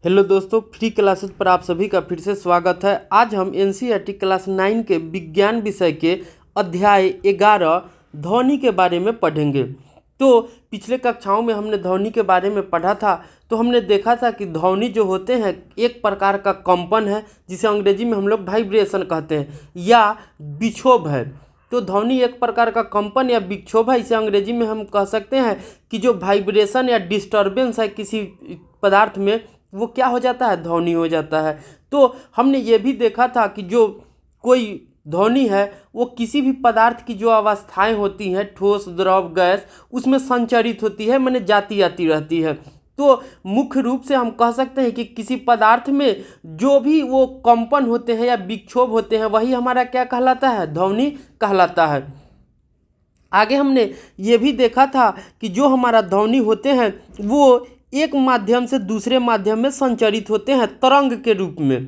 Hello दोस्तों, free classes पर आप सभी का फिर से स्वागत है। आज हम एनसीईआरटी क्लास 9 के विज्ञान विषय के अध्याय 11 ध्वनि के बारे में पढ़ेंगे। तो पिछले कक्षाओं में हमने ध्वनि के बारे में पढ़ा था। तो हमने देखा था कि ध्वनि जो होते हैं एक प्रकार का कंपन है, जिसे अंग्रेजी में हम लोग वाइब्रेशन कहते हैं या विक्षोभ है। तो ध्वनि एक प्रकार का कंपन या विक्षोभ है। इसे अंग्रेजी में हम कह सकते हैं कि जो वाइब्रेशन या डिस्टर्बेंस है किसी पदार्थ में, वो क्या हो जाता है, ध्वनि हो जाता है। तो हमने ये भी देखा था कि जो कोई ध्वनि है वो किसी भी पदार्थ की जो अवस्थाएं होती हैं, ठोस, द्रव, गैस, उसमें संचरित होती है, माने जाती आती रहती है। तो मुख्य रूप से हम कह सकते हैं कि किसी पदार्थ में जो भी वो कंपन होते हैं या विक्षोभ होते हैं, वही हमारा क्या कहलाता है, ध्वनि कहलाता है। आगे हमने ये भी देखा था कि जो हमारा ध्वनि होते हैं वो एक माध्यम से दूसरे माध्यम में संचरित होते हैं तरंग के रूप में।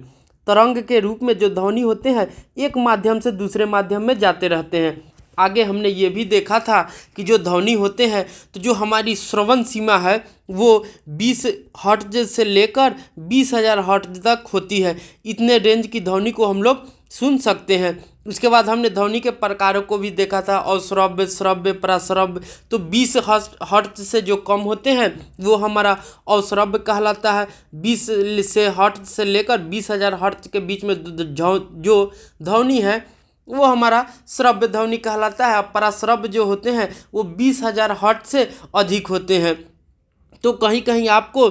तरंग के रूप में जो ध्वनि होते हैं एक माध्यम से दूसरे माध्यम में जाते रहते हैं। आगे हमने ये भी देखा था कि जो ध्वनि होते हैं, तो जो हमारी श्रवण सीमा है वो 20 हर्ट्ज से लेकर 20,000 हर्ट्ज तक होती है। इतने रेंज की ध्वनि को हम लोग सुन सकते हैं। उसके बाद हमने ध्वनि के प्रकारों को भी देखा था, अश्रव्य, श्रव्य, पराश्रव्य। तो 20 हर्ट्ज से जो कम होते हैं वो हमारा अश्रव्य कहलाता है। 20 से हर्ट्ज से लेकर 20,000 हर्ट्ज के बीच में जो ध्वनि है वो हमारा श्रव्य ध्वनि कहलाता है। पराश्रव्य जो होते हैं वो 20,000 हर्ट्ज से अधिक होते हैं। तो कहीं कहीं आपको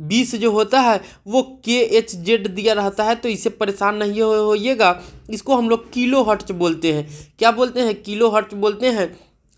20 जो होता है वो KHZ दिया रहता है, तो इससे परेशान नहीं होइएगा। इसको हम लोग किलो हर्ट्ज बोलते हैं। क्या बोलते हैं, किलो हर्ट्ज बोलते हैं।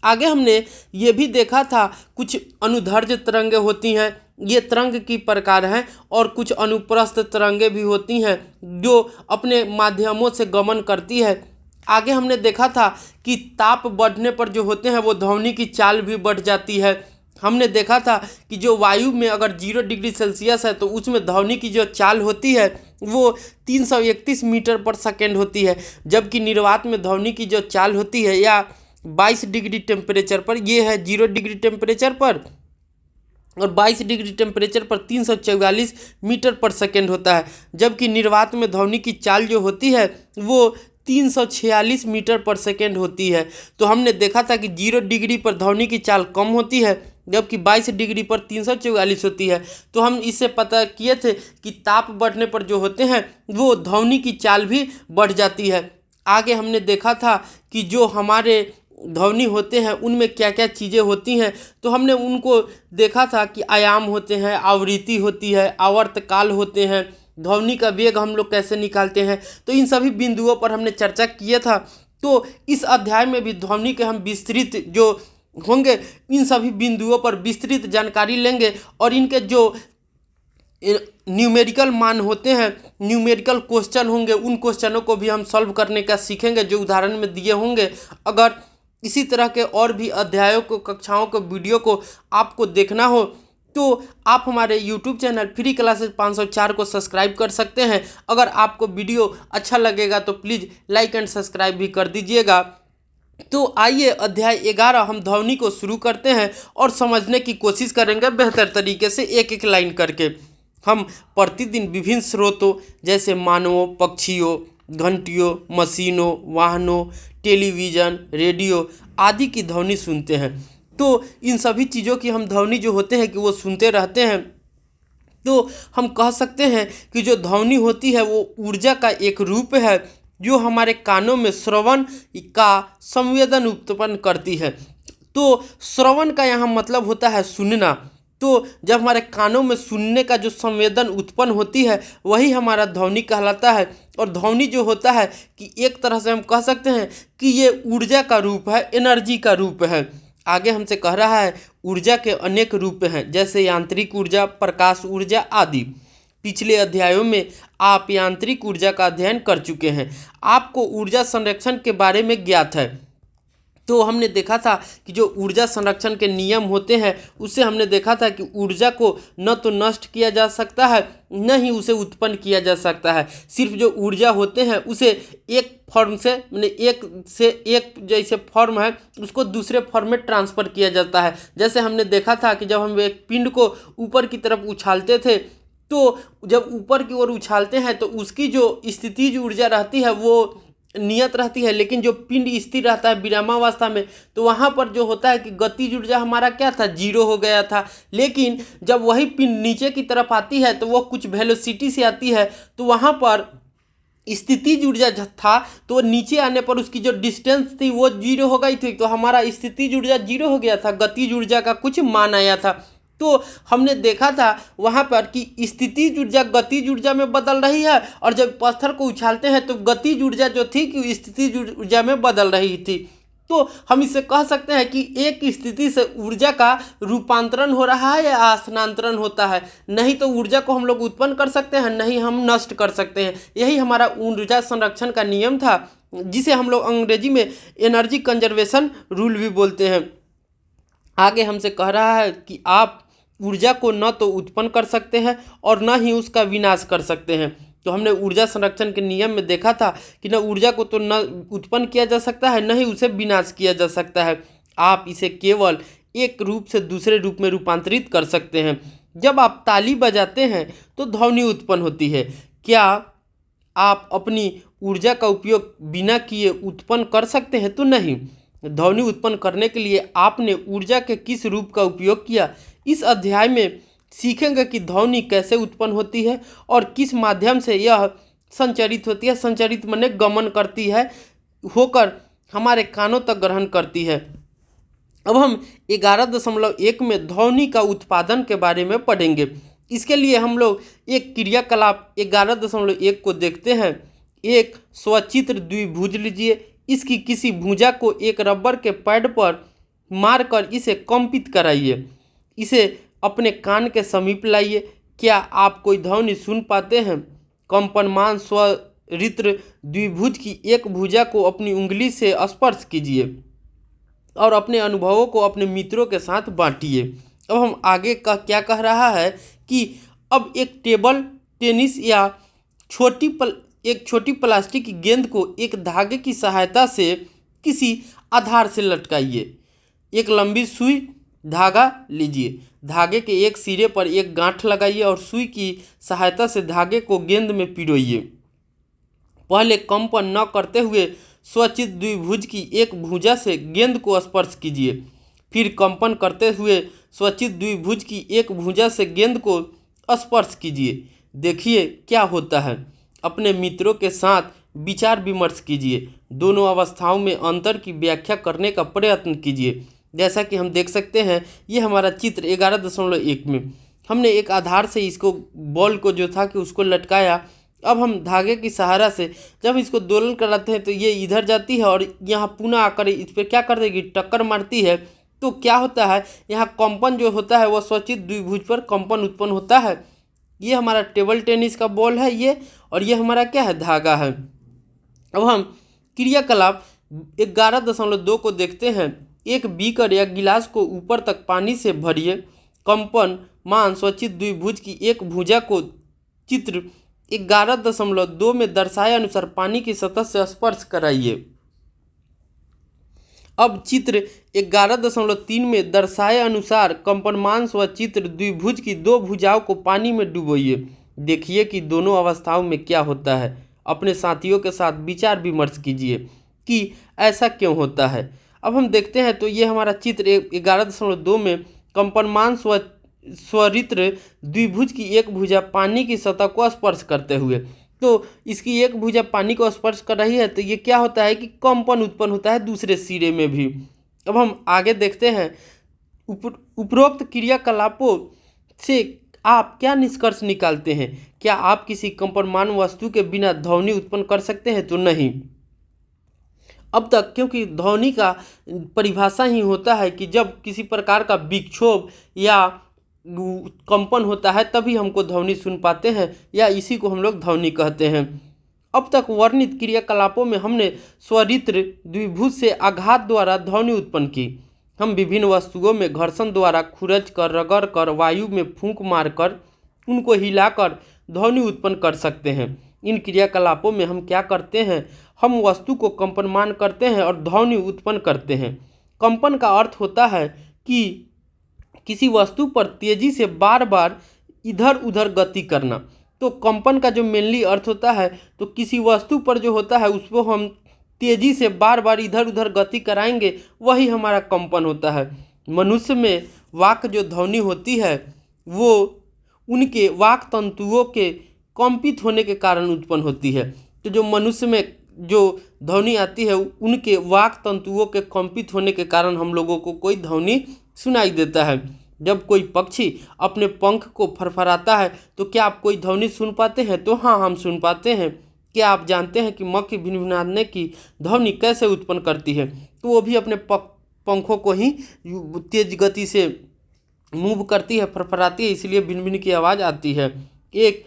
आगे हमने ये भी देखा था कुछ अनुदैर्ध्य तरंगें होती हैं, ये तरंग की प्रकार हैं, और कुछ अनुप्रस्थ तरंगें भी होती हैं जो अपने माध्यमों से गमन करती है। आगे हमने देखा था कि ताप बढ़ने पर जो होते हैं वो ध्वनि की चाल भी बढ़ जाती है। हमने देखा था कि जो वायु में अगर 0 डिग्री सेल्सियस है तो उसमें ध्वनि की जो चाल होती है वो 331 मीटर पर सेकेंड होती है, जबकि निर्वात में ध्वनि की जो चाल होती है या 22 डिग्री टेम्परेचर पर, ये है 0 डिग्री टेम्परेचर पर, और 22 डिग्री टेम्परेचर पर 344 मीटर पर सेकेंड होता है, जबकि निर्वात में ध्वनि की चाल जो होती है वो 346 मीटर पर सेकेंड होती है। तो हमने देखा था कि 0 डिग्री पर ध्वनि की चाल कम होती है, जबकि 22 डिग्री पर 344 होती है। तो हम इससे पता किए थे कि ताप बढ़ने पर जो होते हैं वो ध्वनि की चाल भी बढ़ जाती है। आगे हमने देखा था कि जो हमारे ध्वनि होते हैं उनमें क्या क्या चीज़ें होती हैं। तो हमने उनको देखा था कि आयाम होते हैं, आवृत्ति होती है, आवर्तकाल होते हैं, ध्वनि का वेग हम लोग कैसे निकालते हैं। तो इन सभी बिंदुओं पर हमने चर्चा किया था। तो इस अध्याय में भी ध्वनि के हम विस्तृत जो होंगे इन सभी बिंदुओं पर विस्तृत जानकारी लेंगे, और इनके जो न्यूमेरिकल मान होते हैं, न्यूमेरिकल क्वेश्चन होंगे, उन क्वेश्चनों को भी हम सॉल्व करने का सीखेंगे जो उदाहरण में दिए होंगे। अगर इसी तरह के और भी अध्यायों को, कक्षाओं को, वीडियो को आपको देखना हो तो आप हमारे YouTube चैनल फ्री क्लासेस 504 को सब्सक्राइब कर सकते हैं। अगर आपको वीडियो अच्छा लगेगा तो प्लीज़ लाइक एंड सब्सक्राइब भी कर दीजिएगा। तो आइए अध्याय 11 हम ध्वनि को शुरू करते हैं और समझने की कोशिश करेंगे बेहतर तरीके से, एक एक लाइन करके। हम प्रतिदिन विभिन्न स्रोतों जैसे मानवों, पक्षियों, घंटियों, मशीनों, वाहनों, टेलीविज़न, रेडियो आदि की ध्वनि सुनते हैं। तो इन सभी चीज़ों की हम ध्वनि जो होते हैं कि वो सुनते रहते हैं। तो हम कह सकते हैं कि जो ध्वनि होती है वो ऊर्जा का एक रूप है जो हमारे कानों में श्रवण का संवेदन उत्पन्न करती है। तो श्रवण का यहाँ मतलब होता है सुनना। तो जब हमारे कानों में सुनने का जो संवेदन उत्पन्न होती है वही हमारा ध्वनि कहलाता है। और ध्वनि जो होता है कि एक तरह से हम कह सकते हैं कि ये ऊर्जा का रूप है, एनर्जी का रूप है। आगे हमसे कह रहा है ऊर्जा के अनेक रूप हैं, जैसे यांत्रिक ऊर्जा, प्रकाश ऊर्जा आदि। पिछले अध्यायों में आप यांत्रिक ऊर्जा का अध्ययन कर चुके हैं, आपको ऊर्जा संरक्षण के बारे में ज्ञात है। तो हमने देखा था कि जो ऊर्जा संरक्षण के नियम होते हैं उससे हमने देखा था कि ऊर्जा को न तो नष्ट किया जा सकता है, न ही उसे उत्पन्न किया जा सकता है। सिर्फ जो ऊर्जा होते हैं उसे एक फॉर्म से, मैंने एक जैसे फॉर्म है उसको दूसरे फॉर्म में ट्रांसफ़र किया जाता है। जैसे हमने देखा था कि जब हम एक पिंड को ऊपर की तरफ उछालते थे तो जब ऊपर की ओर उछालते हैं तो उसकी जो स्थितिज ऊर्जा रहती है वो नियत रहती है, लेकिन जो पिंड स्थिर रहता है विरामावस्था में तो वहाँ पर जो होता है कि गतिज ऊर्जा हमारा क्या था, जीरो हो गया था। लेकिन जब वही पिंड नीचे की तरफ आती है तो वो कुछ वेलोसिटी से आती है, तो वहाँ पर स्थितिज ऊर्जा था तो नीचे आने पर उसकी जो डिस्टेंस थी वो जीरो हो गई थी, तो हमारा स्थितिज ऊर्जा जीरो हो गया था, गतिज ऊर्जा का कुछ मान आया था। तो हमने देखा था वहाँ पर कि स्थितिज ऊर्जा गतिज ऊर्जा में बदल रही है, और जब पत्थर को उछालते हैं तो गतिज ऊर्जा जो थी कि स्थितिज ऊर्जा में बदल रही थी। तो हम इसे कह सकते हैं कि एक स्थिति से ऊर्जा का रूपांतरण हो रहा है या स्थानांतरण होता है। नहीं तो ऊर्जा को हम लोग उत्पन्न कर सकते हैं, नहीं हम नष्ट कर सकते हैं। यही हमारा ऊर्जा संरक्षण का नियम था, जिसे हम लोग अंग्रेजी में एनर्जी कंजर्वेशन रूल भी बोलते हैं। आगे हमसे कह रहा है कि आप ऊर्जा को न तो उत्पन्न कर सकते हैं और न ही उसका विनाश कर सकते हैं। तो हमने ऊर्जा संरक्षण के नियम में देखा था कि न ऊर्जा को तो न उत्पन्न किया जा सकता है, न ही उसे विनाश किया जा सकता है। आप इसे केवल एक रूप से दूसरे रूप में रूपांतरित कर सकते हैं। जब आप ताली बजाते हैं तो ध्वनि उत्पन्न होती है। क्या आप अपनी ऊर्जा का उपयोग बिना किए उत्पन्न कर सकते हैं? तो नहीं। ध्वनि उत्पन्न करने के लिए आपने ऊर्जा के किस रूप का उपयोग किया, इस अध्याय में सीखेंगे कि ध्वनि कैसे उत्पन्न होती है और किस माध्यम से यह संचरित होती है। संचरित माने गमन करती है, होकर हमारे कानों तक ग्रहण करती है। अब हम 11.1 में ध्वनि का उत्पादन के बारे में पढ़ेंगे। इसके लिए हम लोग एक क्रियाकलाप 11.1 को देखते हैं। एक स्वचित्र द्विभुज लीजिए। इसकी किसी भुजा को एक रबर के पैड पर मारकर इसे कंपित कराइए। इसे अपने कान के समीप लाइए। क्या आप कोई ध्वनि सुन पाते हैं? कंपनमान स्वरित्र द्विभुज की एक भुजा को अपनी उंगली से स्पर्श कीजिए और अपने अनुभवों को अपने मित्रों के साथ बांटिए। अब हम आगे का क्या कह रहा है कि अब एक टेबल टेनिस या एक छोटी प्लास्टिक की गेंद को एक धागे की सहायता से किसी आधार से लटकाइए। एक लंबी सुई धागा लीजिए। धागे के एक सिरे पर एक गांठ लगाइए और सुई की सहायता से धागे को गेंद में पिरोइए। पहले कंपन न करते हुए स्वचित द्विभुज की एक भुजा से गेंद को स्पर्श कीजिए। फिर कंपन करते हुए स्वचित द्विभुज की एक भुजा से गेंद को स्पर्श कीजिए। देखिए क्या होता है। अपने मित्रों के साथ विचार विमर्श कीजिए। दोनों अवस्थाओं में अंतर की व्याख्या करने का प्रयत्न कीजिए। जैसा कि हम देख सकते हैं, ये हमारा चित्र 11.1 में हमने एक आधार से इसको बॉल को जो था कि उसको लटकाया। अब हम धागे की सहारा से जब इसको दोलन कराते हैं तो ये इधर जाती है और यहाँ पुनः आकर इस पर क्या कर देगी, टक्कर मारती है। तो क्या होता है, यहाँ कंपन जो होता है वह स्वचित द्विभुज पर कंपन उत्पन्न होता है। ये हमारा टेबल टेनिस का बॉल है ये, और ये हमारा क्या है, धागा है। अब हम क्रियाकलाप 11.2 को देखते हैं। एक बीकर या गिलास को ऊपर तक पानी से भरिए। कंपन मान स्वचित द्विभुज की एक भुजा को चित्र 11.2 में दर्शाए अनुसार पानी की सतह से स्पर्श कराइए। अब चित्र 11.3 में दर्शाए अनुसार कंपनमान स्वचित्र द्विभुज की दो भुजाओं को पानी में डुबोइए। देखिए कि दोनों अवस्थाओं में क्या होता है। अपने साथियों के साथ विचार विमर्श कीजिए कि ऐसा क्यों होता है। अब हम देखते हैं तो ये हमारा चित्र 11.2 में कंपनमान स्वरित्र द्विभुज की एक भुजा पानी की सतह को स्पर्श करते हुए, तो इसकी एक भुजा पानी को स्पर्श कर रही है, तो ये क्या होता है कि कंपन उत्पन्न होता है दूसरे सिरे में भी। अब हम आगे देखते हैं। उपरोक्त क्रियाकलापों से आप क्या निष्कर्ष निकालते हैं? क्या आप किसी कंपनमान वस्तु के बिना ध्वनि उत्पन्न कर सकते हैं? तो नहीं। अब तक क्योंकि ध्वनि का परिभाषा ही होता है कि जब किसी प्रकार का विक्षोभ या कंपन होता है तभी हमको ध्वनि सुन पाते हैं, या इसी को हम लोग ध्वनि कहते हैं। अब तक वर्णित क्रियाकलापों में हमने स्वरित्र द्विभुज से आघात द्वारा ध्वनि उत्पन्न की। हम विभिन्न वस्तुओं में घर्षण द्वारा खुरच कर, रगड़ कर, वायु में फूंक मारकर, उनको हिलाकर ध्वनि उत्पन्न कर सकते हैं। इन क्रियाकलापों में हम क्या करते हैं, हम वस्तु को कंपनमान करते हैं और ध्वनि उत्पन्न करते हैं। कंपन का अर्थ होता है कि किसी वस्तु पर तेजी से बार बार इधर उधर गति करना। तो कंपन का जो मेनली अर्थ होता है, तो किसी वस्तु पर जो होता है उसको हम तेजी से बार बार इधर उधर गति कराएंगे, वही हमारा कंपन होता है। मनुष्य में वाक जो ध्वनि होती है वो उनके वाक तंतुओं के कंपित होने के कारण उत्पन्न होती है। तो जो मनुष्य में जो ध्वनि आती है उनके वाक तंतुओं के कंपित होने के कारण हम लोगों को कोई ध्वनि सुनाई देता है। जब कोई पक्षी अपने पंख को फरफराता है तो क्या आप कोई ध्वनि सुन पाते हैं? तो हाँ, हम सुन पाते हैं। क्या आप जानते हैं कि मक्खी भिनभिनाने की ध्वनि कैसे उत्पन्न करती है? तो वो भी अपने पंखों को ही तेज गति से मूव करती है, फरफराती है, इसलिए भिनभिन की आवाज़ आती है। एक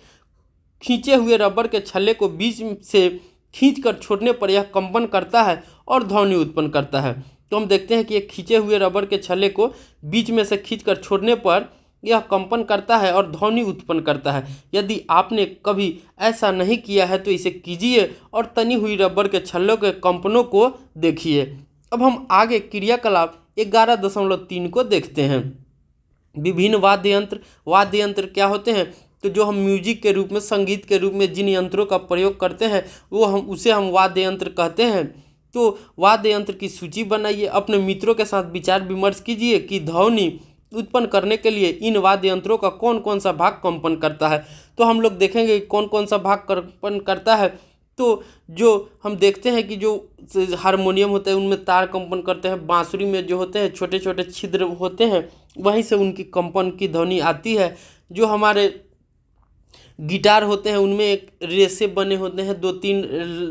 खींचे हुए रबर के छल्ले को बीच से खींचकर छोड़ने पर यह कंपन करता है और ध्वनि उत्पन्न करता है। तो हम देखते हैं कि एक खींचे हुए रबर के छल्ले को बीच में से खींचकर छोड़ने पर यह कंपन करता है और ध्वनि उत्पन्न करता है। यदि आपने कभी ऐसा नहीं किया है तो इसे कीजिए और तनी हुई रबर के छल्लों के कंपनों को देखिए। अब हम आगे क्रियाकलाप 11.3 को देखते हैं। विभिन्न वाद्य यंत्र क्या होते हैं? तो जो हम म्यूजिक के रूप में, संगीत के रूप में जिन यंत्रों का प्रयोग करते हैं वो उसे हम वाद्य यंत्र कहते हैं। तो वाद्य यंत्र की सूची बनाइए, अपने मित्रों के साथ विचार विमर्श कीजिए कि ध्वनि उत्पन्न करने के लिए इन वाद्य यंत्रों का कौन कौन सा भाग कंपन करता है। तो हम लोग देखेंगे कौन कौन सा भाग कंपन करता है। तो जो हम देखते हैं कि जो हारमोनियम होता है उनमें तार कंपन करते हैं, बांसुरी में जो होते हैं छोटे छोटे छिद्र होते हैं, वहीं से उनकी कंपन की ध्वनि आती है। जो हमारे गिटार होते हैं उनमें एक रेसे बने होते हैं, 2-3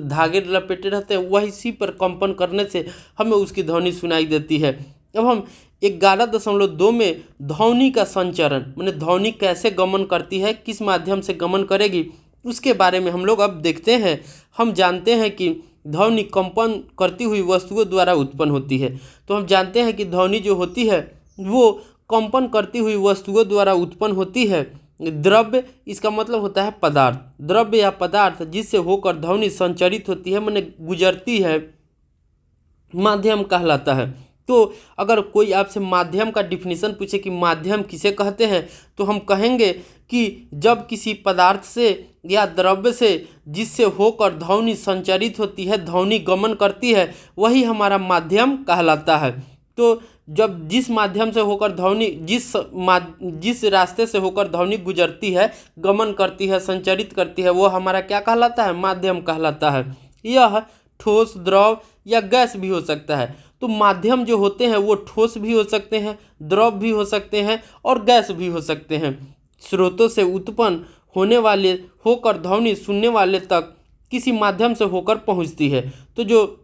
धागे लपेटे रहते हैं, वही सी पर कंपन करने से हमें उसकी ध्वनि सुनाई देती है। अब हम 11.2 में ध्वनि का संचरण, माने ध्वनि कैसे गमन करती है, किस माध्यम से गमन करेगी, उसके बारे में हम लोग अब देखते हैं। हम जानते हैं कि ध्वनि कंपन करती हुई वस्तुओं द्वारा उत्पन्न होती है। तो हम जानते हैं कि ध्वनि जो होती है वो कंपन करती हुई वस्तुओं द्वारा उत्पन्न होती है। द्रव्य, इसका मतलब होता है पदार्थ, द्रव्य या पदार्थ जिससे होकर ध्वनि संचरित होती है, माने गुजरती है, माध्यम कहलाता है। तो अगर कोई आपसे माध्यम का डिफिनीशन पूछे कि माध्यम किसे कहते हैं, तो हम कहेंगे कि जब किसी पदार्थ से या द्रव्य से जिससे होकर ध्वनि संचरित होती है, ध्वनि गमन करती है, वही हमारा माध्यम कहलाता है। तो जब जिस माध्यम से होकर ध्वनि, जिस रास्ते से होकर ध्वनि गुजरती है, गमन करती है, संचरित करती है, वो हमारा क्या कहलाता है? माध्यम कहलाता है। यह ठोस, द्रव या गैस भी हो सकता है। तो माध्यम जो होते हैं वो ठोस भी हो सकते हैं, द्रव भी हो सकते हैं और गैस भी हो सकते हैं। स्रोतों से उत्पन्न होने वाले होकर ध्वनि सुनने वाले तक किसी माध्यम से होकर पहुंचती है। तो जो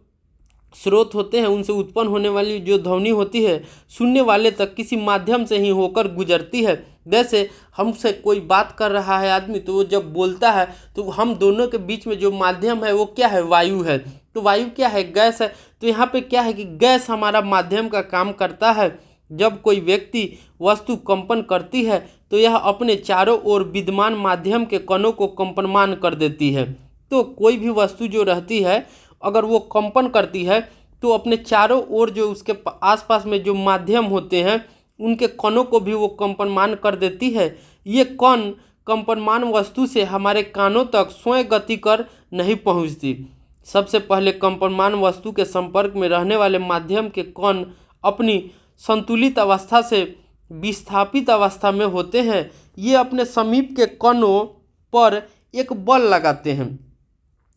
स्रोत होते हैं उनसे उत्पन्न होने वाली जो ध्वनि होती है सुनने वाले तक किसी माध्यम से ही होकर गुजरती है। जैसे हमसे कोई बात कर रहा है आदमी, तो वो जब बोलता है तो हम दोनों के बीच में जो माध्यम है वो क्या है? वायु है। तो वायु क्या है? गैस है। तो यहाँ पे क्या है कि गैस हमारा माध्यम का काम करता है। जब कोई व्यक्ति वस्तु कंपन करती है तो यह अपने चारों ओर विद्यमान माध्यम के कणों को कंपनमान कर देती है। तो कोई भी वस्तु जो रहती है अगर वो कंपन करती है तो अपने चारों ओर जो उसके आसपास में जो माध्यम होते हैं उनके कणों को भी वो कंपनमान कर देती है। ये कण कंपनमान वस्तु से हमारे कानों तक स्वयं गति कर नहीं पहुंचती। सबसे पहले कंपनमान वस्तु के संपर्क में रहने वाले माध्यम के कण अपनी संतुलित अवस्था से विस्थापित अवस्था में होते हैं। ये अपने समीप के कणों पर एक बल लगाते हैं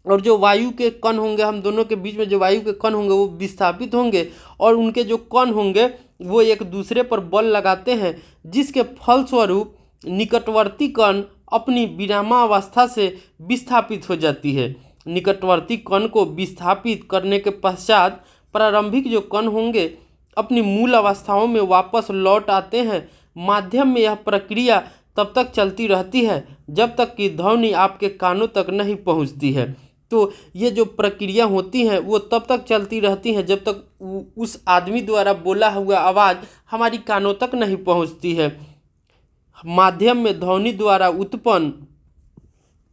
और जो वायु के कण होंगे, हम दोनों के बीच में जो वायु के कण होंगे वो विस्थापित होंगे और उनके जो कण होंगे वो एक दूसरे पर बल लगाते हैं, जिसके फलस्वरूप निकटवर्ती कण अपनी विरामावस्था से विस्थापित हो जाती है। निकटवर्ती कण को विस्थापित करने के पश्चात प्रारंभिक जो कण होंगे अपनी मूल अवस्थाओं में वापस लौट आते हैं। माध्यम में यह प्रक्रिया तब तक चलती रहती है जब तक कि ध्वनि आपके कानों तक नहीं पहुंचती है। तो ये जो प्रक्रिया होती है वो तब तक चलती रहती है जब तक उस आदमी द्वारा बोला हुआ आवाज़ हमारी कानों तक नहीं पहुंचती है। माध्यम में ध्वनि द्वारा उत्पन्न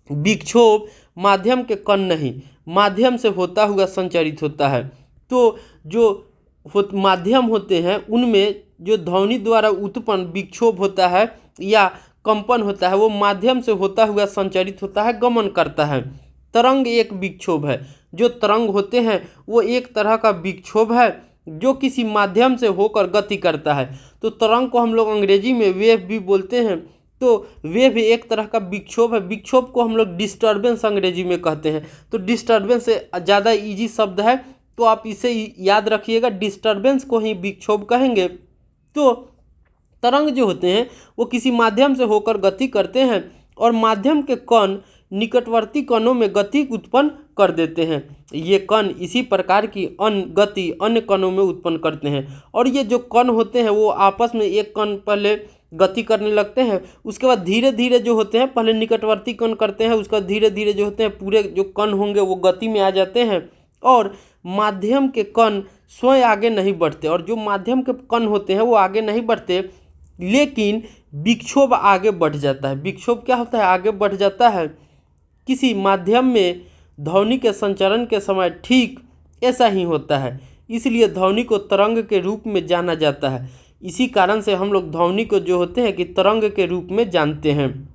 विक्षोभ माध्यम के कण नहीं, माध्यम से होता हुआ संचरित होता है। तो जो माध्यम होते हैं उनमें जो ध्वनि द्वारा उत्पन्न विक्षोभ होता है या कंपन होता है वो माध्यम से होता हुआ संचरित होता है, गमन करता है। तरंग एक विक्षोभ है। जो तरंग होते हैं वो एक तरह का विक्षोभ है जो किसी माध्यम से होकर गति करता है। तो तरंग को हम लोग अंग्रेजी में वेव भी बोलते हैं। तो वेव एक तरह का विक्षोभ है। विक्षोभ को हम लोग डिस्टर्बेंस अंग्रेजी में कहते हैं। तो डिस्टर्बेंस से ज़्यादा इजी शब्द है, तो आप इसे याद रखिएगा, डिस्टर्बेंस को ही विक्षोभ कहेंगे। तो तरंग जो होते हैं वो किसी माध्यम से होकर गति करते हैं और माध्यम के कण निकटवर्ती कणों में गति उत्पन्न कर देते हैं। ये कण इसी प्रकार की गति अन्य कणों में उत्पन्न करते हैं। और ये जो कण होते हैं वो आपस में एक कण पहले गति करने लगते हैं, उसके बाद धीरे धीरे जो होते हैं पहले निकटवर्ती कण करते हैं, उसके बाद धीरे धीरे जो होते हैं पूरे जो कण होंगे वो गति में आ जाते हैं और माध्यम के कण स्वयं आगे नहीं बढ़ते। और जो माध्यम के कण होते हैं वो आगे नहीं बढ़ते, लेकिन विक्षोभ आगे बढ़ जाता है। विक्षोभ क्या होता है? आगे बढ़ जाता है। किसी माध्यम में ध्वनि के संचरण के समय ठीक ऐसा ही होता है, इसलिए ध्वनि को तरंग के रूप में जाना जाता है। इसी कारण से हम लोग ध्वनि को जो होते हैं कि तरंग के रूप में जानते हैं।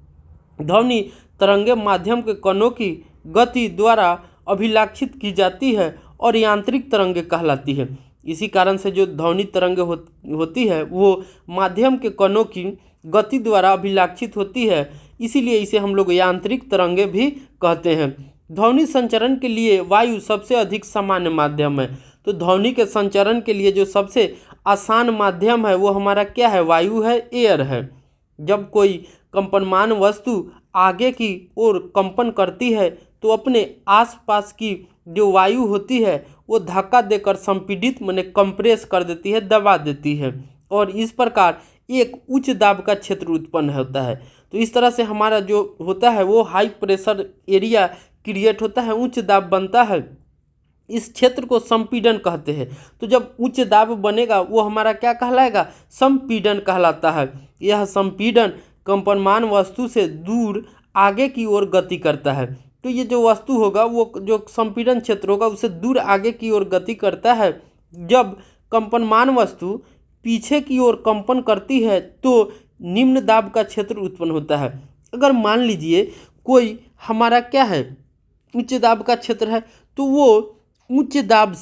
ध्वनि तरंगे माध्यम के कणों की गति द्वारा अभिलाक्षित की जाती है और यांत्रिक तरंगे कहलाती है। इसी कारण से जो ध्वनि तरंगे होती है वो माध्यम के कणों की गति द्वारा अभिलाक्षित होती है, इसीलिए इसे हम लोग यांत्रिक तरंगे भी कहते हैं। ध्वनि संचरण के लिए वायु सबसे अधिक सामान्य माध्यम है। तो ध्वनि के संचरण के लिए जो सबसे आसान माध्यम है वो हमारा क्या है? वायु है, एयर है। जब कोई कंपनमान वस्तु आगे की ओर कंपन करती है तो अपने आसपास की जो वायु होती है वो धक्का देकर संपीड़ित माने कंप्रेस कर देती है, दबा देती है, और इस प्रकार एक उच्च दाब का क्षेत्र उत्पन्न होता है। तो इस तरह से हमारा जो होता है वो हाई प्रेशर एरिया क्रिएट होता है, उच्च दाब बनता है। इस क्षेत्र को संपीड़न कहते हैं। तो जब उच्च दाब बनेगा वो हमारा क्या कहलाएगा? संपीड़न कहलाता है। यह संपीड़न कंपनमान वस्तु से दूर आगे की ओर गति करता है। तो ये जो वस्तु होगा वो जो संपीड़न क्षेत्र होगा उससे दूर आगे की ओर गति करता है। जब कंपनमान वस्तु पीछे की ओर कंपन करती है तो निम्न दाब का क्षेत्र उत्पन्न होता है। अगर मान लीजिए कोई हमारा क्या है? उच्च दाब का क्षेत्र है, तो वो उच्च दाब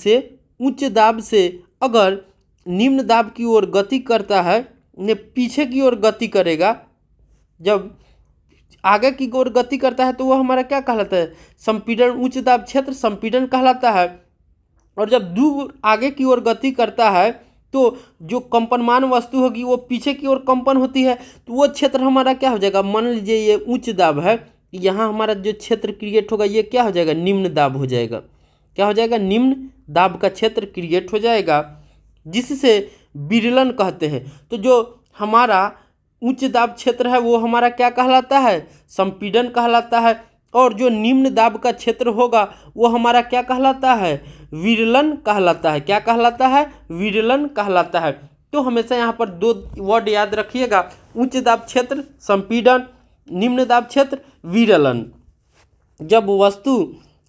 से अगर निम्न दाब की ओर गति करता है, ने पीछे की ओर गति करेगा, जब आगे की ओर गति करता है तो वो हमारा क्या कहलाता है? संपीड़न। उच्च दाब क्षेत्र संपीड़न कहलाता है। और जब दूर आगे की ओर गति करता है तो जो कंपनमान वस्तु होगी वो पीछे की ओर कंपन होती है, तो वो क्षेत्र हमारा क्या हो जाएगा? मान लीजिए ये उच्च दाब है, यहाँ हमारा जो क्षेत्र क्रिएट होगा ये क्या हो जाएगा? निम्न दाब हो जाएगा। क्या हो जाएगा? निम्न दाब का क्षेत्र क्रिएट हो जाएगा, जिससे विरलन कहते हैं। तो जो हमारा उच्च दाब क्षेत्र है वो हमारा क्या कहलाता है? संपीड़न कहलाता है। और जो निम्न दाब का क्षेत्र होगा वो हमारा क्या कहलाता है? विरलन कहलाता है। क्या कहलाता है? विरलन कहलाता है। तो हमेशा यहाँ पर दो वर्ड याद रखिएगा, उच्च दाब क्षेत्र संपीड़न, निम्न दाब क्षेत्र विरलन। जब वस्तु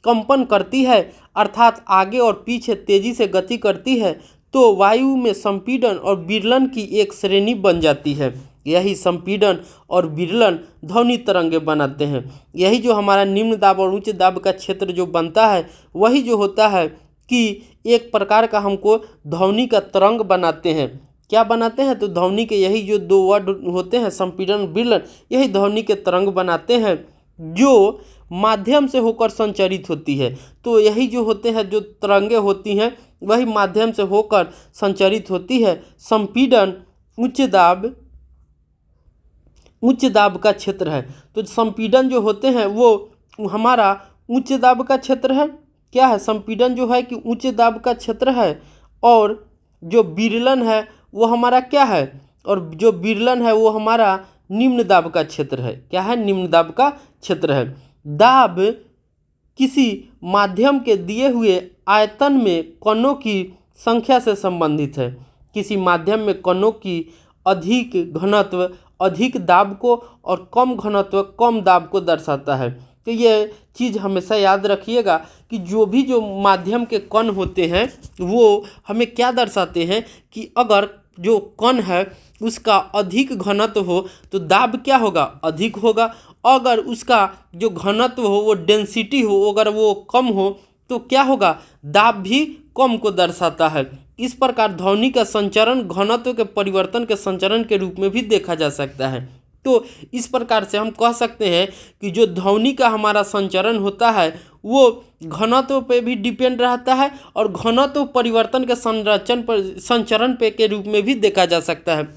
कंपन करती है अर्थात आगे और पीछे तेजी से गति करती है तो वायु में संपीड़न और विरलन की एक श्रेणी बन जाती है। यही संपीड़न और विरलन ध्वनि तरंगे बनाते हैं। यही जो हमारा निम्न दाब और उच्च दाब का क्षेत्र जो बनता है वही जो होता है कि एक प्रकार का हमको ध्वनि का तरंग बनाते हैं। क्या बनाते हैं? तो ध्वनि के यही जो दो वर्ड होते हैं संपीड़न विरलन, यही ध्वनि के तरंग बनाते हैं जो माध्यम से होकर संचरित होती है। तो यही जो होते हैं जो तरंगे होती हैं वही माध्यम से होकर संचरित होती है। संपीड़न उच्च दाब का क्षेत्र है। तो संपीड़न जो होते हैं वो हमारा उच्च दाब का क्षेत्र है। क्या है? संपीड़न जो है कि उच्च दाब का क्षेत्र है, और जो विरलन है वो हमारा क्या है? और जो विरलन है वो हमारा निम्न दाब का क्षेत्र है। क्या है? निम्न दाब का क्षेत्र है। दाब किसी माध्यम के दिए हुए आयतन में कणों की संख्या से संबंधित है। किसी माध्यम में कणों की अधिक घनत्व अधिक दाब को और कम घनत्व कम दाब को दर्शाता है। तो ये चीज़ हमेशा याद रखिएगा कि जो माध्यम के कण होते हैं वो हमें क्या दर्शाते हैं कि अगर जो कण है उसका अधिक घनत्व हो तो दाब क्या होगा, अधिक होगा। अगर उसका जो घनत्व हो वो डेंसिटी हो, अगर वो कम हो तो क्या होगा, दाब भी कम को दर्शाता है। इस प्रकार ध्वनि का संचरण घनत्व के परिवर्तन के संचरण के रूप में भी देखा जा सकता है। तो इस प्रकार से हम कह सकते हैं कि जो ध्वनि का हमारा संचरण होता है वो घनत्व पे भी डिपेंड रहता है और घनत्व परिवर्तन के संचरण पे के रूप में भी देखा जा सकता है।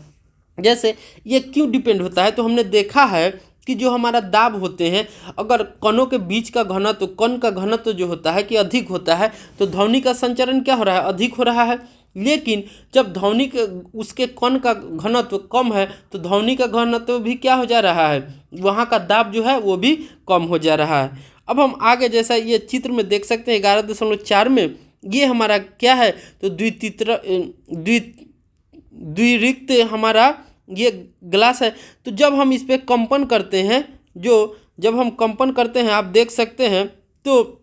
जैसे ये क्यों डिपेंड होता है, तो हमने देखा है कि जो हमारा दाब होते हैं, अगर कणों के बीच का घनत्व, कण का घनत्व जो होता है कि अधिक होता है तो ध्वनि का संचरण क्या हो रहा है, अधिक हो रहा है। लेकिन जब ध्वनि के उसके कण का घनत्व कम है तो ध्वनि का घनत्व भी क्या हो जा रहा है, वहाँ का दाब जो है वो भी कम हो जा रहा है। अब हम आगे जैसा ये चित्र में देख सकते हैं 11.4 में ये हमारा क्या है, तो द्विरिक्त हमारा ये ग्लास है। तो जब हम इस पर कंपन करते हैं, जब हम कंपन करते हैं आप देख सकते हैं, तो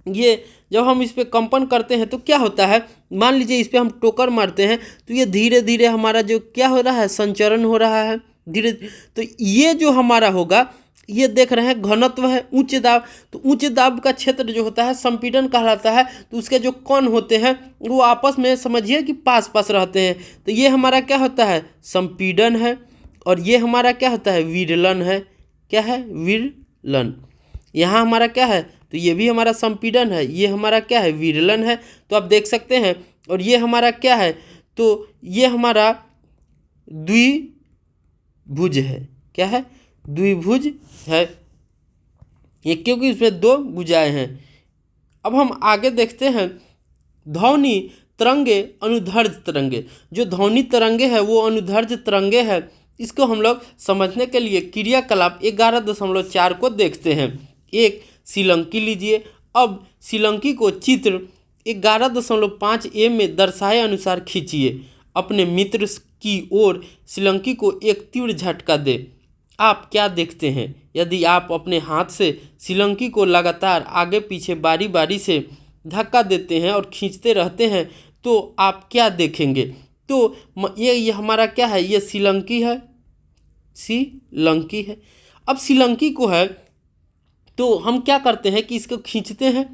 ये जब हम इस पर कंपन करते हैं तो क्या होता है, मान लीजिए इस पर हम टोकर मारते हैं तो ये धीरे धीरे हमारा जो क्या हो रहा है, संचरण हो रहा है धीरे। तो ये जो हमारा होगा, ये देख रहे हैं घनत्व है उच्च दाब, तो उच्च दाब का क्षेत्र जो होता है संपीड़न कहलाता है। तो उसके जो कण होते हैं वो आपस में समझिए कि पास पास रहते हैं, तो ये हमारा क्या होता है, संपीड़न है। और ये हमारा क्या होता है, विरलन है। क्या है, विरलन। यहाँ हमारा क्या है, तो ये भी हमारा संपीड़न है, ये हमारा क्या है, विरलन है। तो आप देख सकते हैं। और ये हमारा क्या है, तो ये हमारा द्विभुज है। क्या है, द्विभुज है ये, क्योंकि इसमें दो भुजाएं हैं। अब हम आगे देखते हैं ध्वनि तरंगे, अनुदैर्घ्य तरंगे। जो ध्वनि तरंगे है वो अनुदैर्घ्य तरंगे है। इसको हम लोग समझने के लिए क्रियाकलाप 11.4 को देखते हैं। एक श्रीलंकी लीजिए। अब श्रीलंकी को चित्र 11.5 में दर्शाए अनुसार खींचिए। अपने मित्र की ओर श्रीलंकी को एक तीव्र झटका दे। आप क्या देखते हैं, यदि आप अपने हाथ से श्रीलंकी को लगातार आगे पीछे बारी बारी से धक्का देते हैं और खींचते रहते हैं तो आप क्या देखेंगे। तो ये हमारा क्या है, ये श्रीलंकी है, श्रीलंकी है। अब श्रीलंकी को है तो हम क्या करते हैं कि इसको खींचते हैं।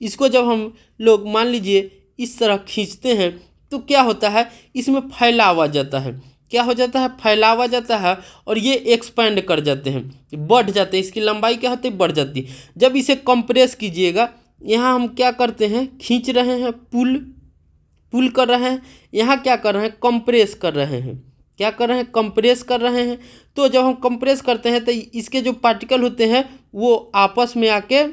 इसको जब हम लोग मान लीजिए इस तरह खींचते हैं तो क्या होता है, इसमें फैलाव आ जाता है। क्या हो जाता है, फैलाव आ जाता है और ये एक्सपेंड कर जाते हैं, बढ़ जाते हैं। इसकी लंबाई क्या होती है, बढ़ जाती है। जब इसे कंप्रेस कीजिएगा, यहाँ हम क्या करते हैं, खींच रहे हैं, पुल कर रहे हैं। यहाँ क्या कर रहे हैं, कंप्रेस कर रहे हैं। क्या कर रहे हैं, कंप्रेस कर रहे हैं। तो जब हम कंप्रेस करते हैं तो इसके जो पार्टिकल होते हैं वो आपस में आके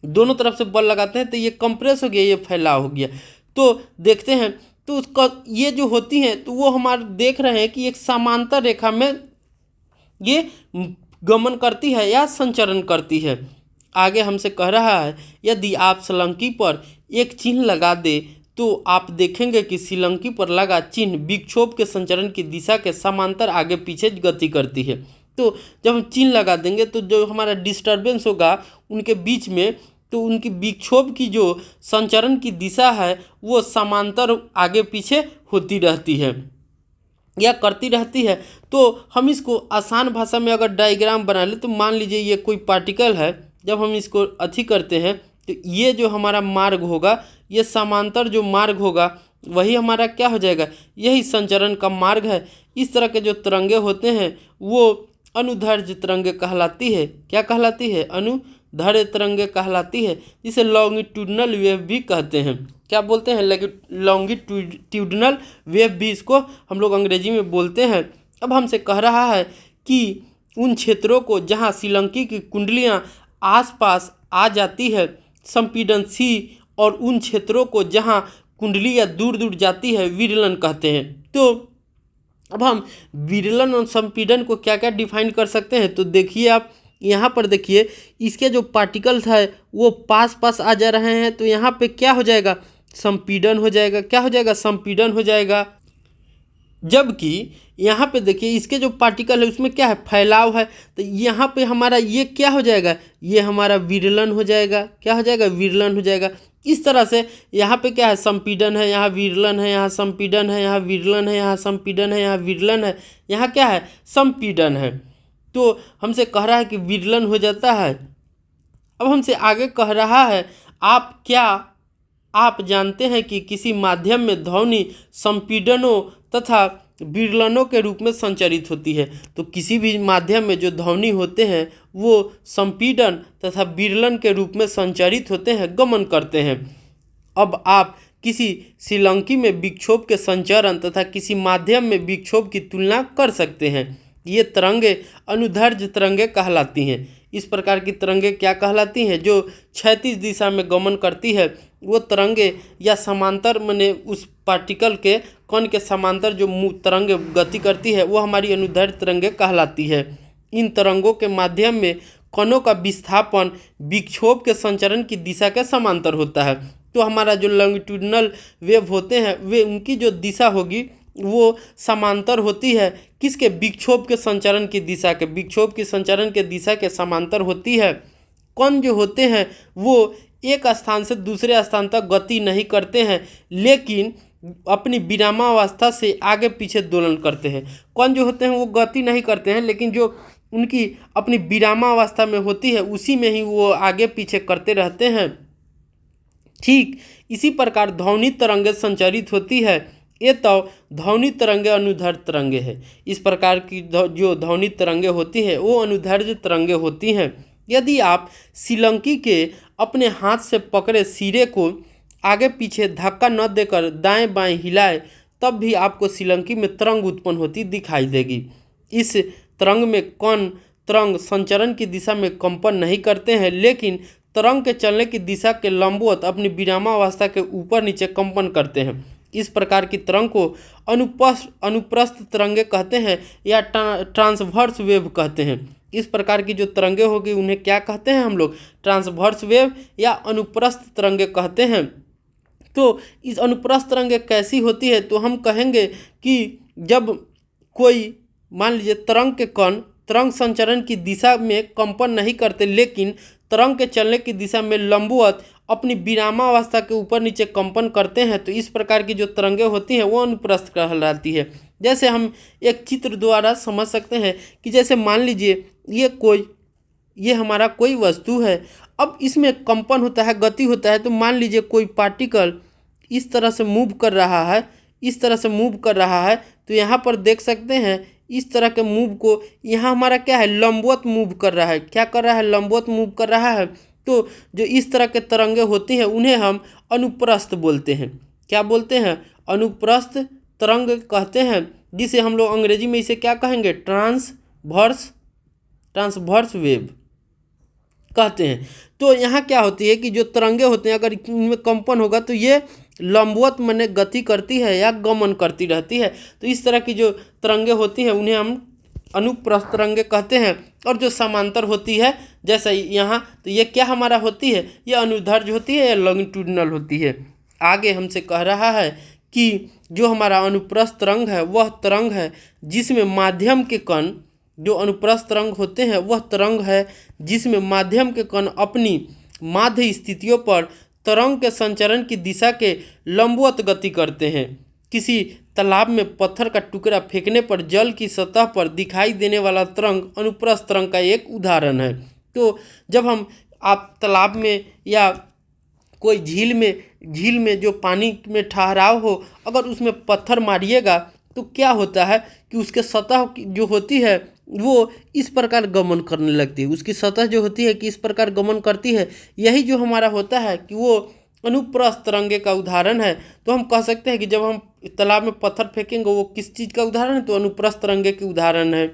दोनों तरफ से बल लगाते हैं तो ये कंप्रेस हो गया, ये फैलाव हो गया। तो देखते हैं तो उसका ये जो होती हैं तो वो हमारे देख रहे हैं कि एक समांतर रेखा में ये गमन करती है या संचरण करती है। आगे हमसे कह रहा है यदि आप श्रीलंकी पर एक चिन्ह लगा दे तो आप देखेंगे कि श्रीलंकी पर लगा चिन्ह विक्षोभ के संचरण की दिशा के समांतर आगे पीछे गति करती है। तो जब हम चिन्ह लगा देंगे तो जो हमारा डिस्टर्बेंस होगा उनके बीच में, तो उनकी विक्षोभ की जो संचरण की दिशा है वो समांतर आगे पीछे होती रहती है या करती रहती है। तो हम इसको आसान भाषा में अगर डायग्राम बना ले तो मान लीजिए ये कोई पार्टिकल है, जब हम इसको अथी करते हैं तो ये जो हमारा मार्ग होगा, ये समांतर जो मार्ग होगा वही हमारा क्या हो जाएगा, यही संचरण का मार्ग है। इस तरह के जो तरंगे होते हैं वो अनुदैर्घ्य तरंगे कहलाती है। क्या कहलाती है, अनुदैर्घ्य तरंगे कहलाती है, जिसे लॉन्गिट्यूडनल वेव भी कहते हैं। क्या बोलते हैं, लॉन्गिट्यूडनल वेव भी इसको हम लोग अंग्रेजी में बोलते हैं। अब हमसे कह रहा है कि उन क्षेत्रों को जहाँ श्रीलंकी की कुंडलियाँ आसपास आ जाती है संपीड़न सी, और उन क्षेत्रों को जहाँ कुंडली या दूर दूर जाती है विरलन कहते हैं। तो अब हम विरलन और संपीड़न को क्या क्या डिफाइन कर सकते हैं, तो देखिए आप यहाँ पर देखिए इसके जो पार्टिकल्स है वो पास पास आ जा रहे हैं तो यहाँ पे क्या हो जाएगा, संपीड़न हो जाएगा। क्या हो जाएगा, संपीड़न हो जाएगा। जबकि यहाँ पे देखिए इसके जो पार्टिकल है उसमें क्या है, फैलाव है, तो यहाँ पे हमारा ये क्या हो जाएगा, ये हमारा विरलन हो जाएगा। क्या हो जाएगा, विरलन हो जाएगा। इस तरह से यहाँ पे क्या है, संपीड़न है, यहाँ विरलन है, यहाँ संपीड़न है, यहाँ विरलन है, यहाँ संपीड़न है, यहाँ विरलन है, यहाँ क्या है, संपीड़न है। तो हमसे कह रहा है कि विरलन हो जाता है। अब हमसे आगे कह रहा है आप जानते हैं कि किसी माध्यम में ध्वनि संपीड़नों तथा विरलनों के रूप में संचरित होती है। तो किसी भी माध्यम में जो ध्वनि होते हैं वो संपीड़न तथा विरलन के रूप में संचरित होते हैं, गमन करते हैं। अब आप किसी श्रीलंकी में विक्षोभ के संचरण तथा किसी माध्यम में विक्षोभ की तुलना कर सकते हैं। ये तरंगे अनुदैर्ध्य तरंगे कहलाती हैं। इस प्रकार की तरंगे क्या कहलाती हैं, जो क्षैतिज दिशा में गमन करती है वो तरंगे, या समांतर माने उस पार्टिकल के कण के समांतर जो तरंगे गति करती है वो हमारी अनुदैर्ध्य तरंगे कहलाती है। इन तरंगों के माध्यम में कणों का विस्थापन विक्षोभ के संचरण की दिशा के समांतर होता है। तो हमारा जो लॉन्गिट्यूडिनल वेव होते हैं वे उनकी जो दिशा होगी वो समांतर होती है किसके, विक्षोभ के संचरण की दिशा के, विक्षोभ की संचरण के दिशा के समांतर होती है। कण जो होते हैं वो एक स्थान से दूसरे स्थान तक गति नहीं करते हैं, लेकिन अपनी विरामावस्था से आगे पीछे दोलन करते हैं। कण जो होते हैं वो गति नहीं करते हैं, लेकिन जो उनकी अपनी विरामावस्था में होती है उसी में ही वो आगे पीछे करते रहते हैं। ठीक इसी प्रकार ध्वनि तरंगे संचरित होती है। ये तो ध्वनि तरंगे अनुदैर्ध्य तरंगे है। इस प्रकार की जो ध्वनि तरंगे होती हैं वो अनुदैर्ध्य तरंगे होती हैं। यदि आप श्रीलंकी के अपने हाथ से पकड़े सिरे को आगे पीछे धक्का न देकर दाएं बाएं हिलाए तब भी आपको श्रीलंकी में तरंग उत्पन्न होती दिखाई देगी। इस तरंग में कण तरंग संचरण की दिशा में कंपन नहीं करते हैं, लेकिन तरंग के चलने की दिशा के लंबवत अपनी विरामावस्था के ऊपर नीचे कंपन करते हैं। इस प्रकार की तरंग को अनुप्रस्थ तरंगे कहते हैं या ट्रांसवर्स वेव कहते हैं। इस प्रकार की जो तरंगे होगी उन्हें क्या कहते हैं हम लोग, ट्रांसवर्स वेव या अनुप्रस्थ तरंगे कहते हैं। तो इस अनुप्रस्थ तरंगे कैसी होती है, तो हम कहेंगे कि जब कोई मान लीजिए तरंग के कण तरंग संचरण की दिशा में कंपन नहीं करते, लेकिन तरंग के चलने की दिशा में लंबवत अपनी विरामावस्था के ऊपर नीचे कंपन करते हैं, तो इस प्रकार की जो तरंगे होती हैं वो अनुप्रस्थ कहलाती है। जैसे हम एक चित्र द्वारा समझ सकते हैं कि जैसे मान लीजिए ये हमारा कोई वस्तु है, अब इसमें कंपन होता है, गति होता है। तो मान लीजिए कोई पार्टिकल इस तरह से मूव कर रहा है, इस तरह से मूव कर रहा है, तो यहाँ पर देख सकते हैं इस तरह के मूव को यहाँ हमारा क्या है, लंबवत मूव कर रहा है। क्या कर रहा है, लंबवत मूव कर रहा है। तो जो इस तरह के तरंगे होती हैं उन्हें हम अनुप्रस्थ बोलते हैं। क्या बोलते हैं, अनुप्रस्थ तरंग कहते हैं, जिसे हम लोग अंग्रेजी में इसे क्या कहेंगे, ट्रांसवर्स वेव कहते हैं। तो यहाँ क्या होती है कि जो तरंगे होते हैं अगर इनमें कंपन होगा तो ये लंबवत माने गति करती है या गमन करती रहती है। तो इस तरह की जो तरंगे होती हैं उन्हें हम अनुप्रस्थ तरंगे कहते हैं। और जो समांतर होती है जैसे यहाँ, तो ये क्या हमारा होती है, ये अनुदैर्ध्य होती है या लॉन्गिट्यूडिनल होती है। आगे हमसे कह रहा है कि जो हमारा अनुप्रस्थ तरंग है वह तरंग है जिसमें माध्यम के कण, जो अनुप्रस्थ तरंग होते हैं वह तरंग है जिसमें माध्यम के कण अपनी माध्य स्थितियों पर तरंग के संचरण की दिशा के लंबवत गति करते हैं। किसी तालाब में पत्थर का टुकड़ा फेंकने पर जल की सतह पर दिखाई देने वाला तरंग अनुप्रस्थ तरंग का एक उदाहरण है। तो जब आप तालाब में या कोई झील में जो पानी में ठहराव हो, अगर उसमें पत्थर मारिएगा तो क्या होता है कि उसके सतह जो होती है वो इस प्रकार गमन करने लगती है, उसकी सतह जो होती है कि इस प्रकार गमन करती है। यही जो हमारा होता है कि वो अनुप्रस्थ तरंगे का उदाहरण है। तो हम कह सकते हैं कि जब हम तालाब में पत्थर फेंकेंगे वो किस चीज़ का उदाहरण है, तो अनुप्रस्थ तरंगे के उदाहरण है।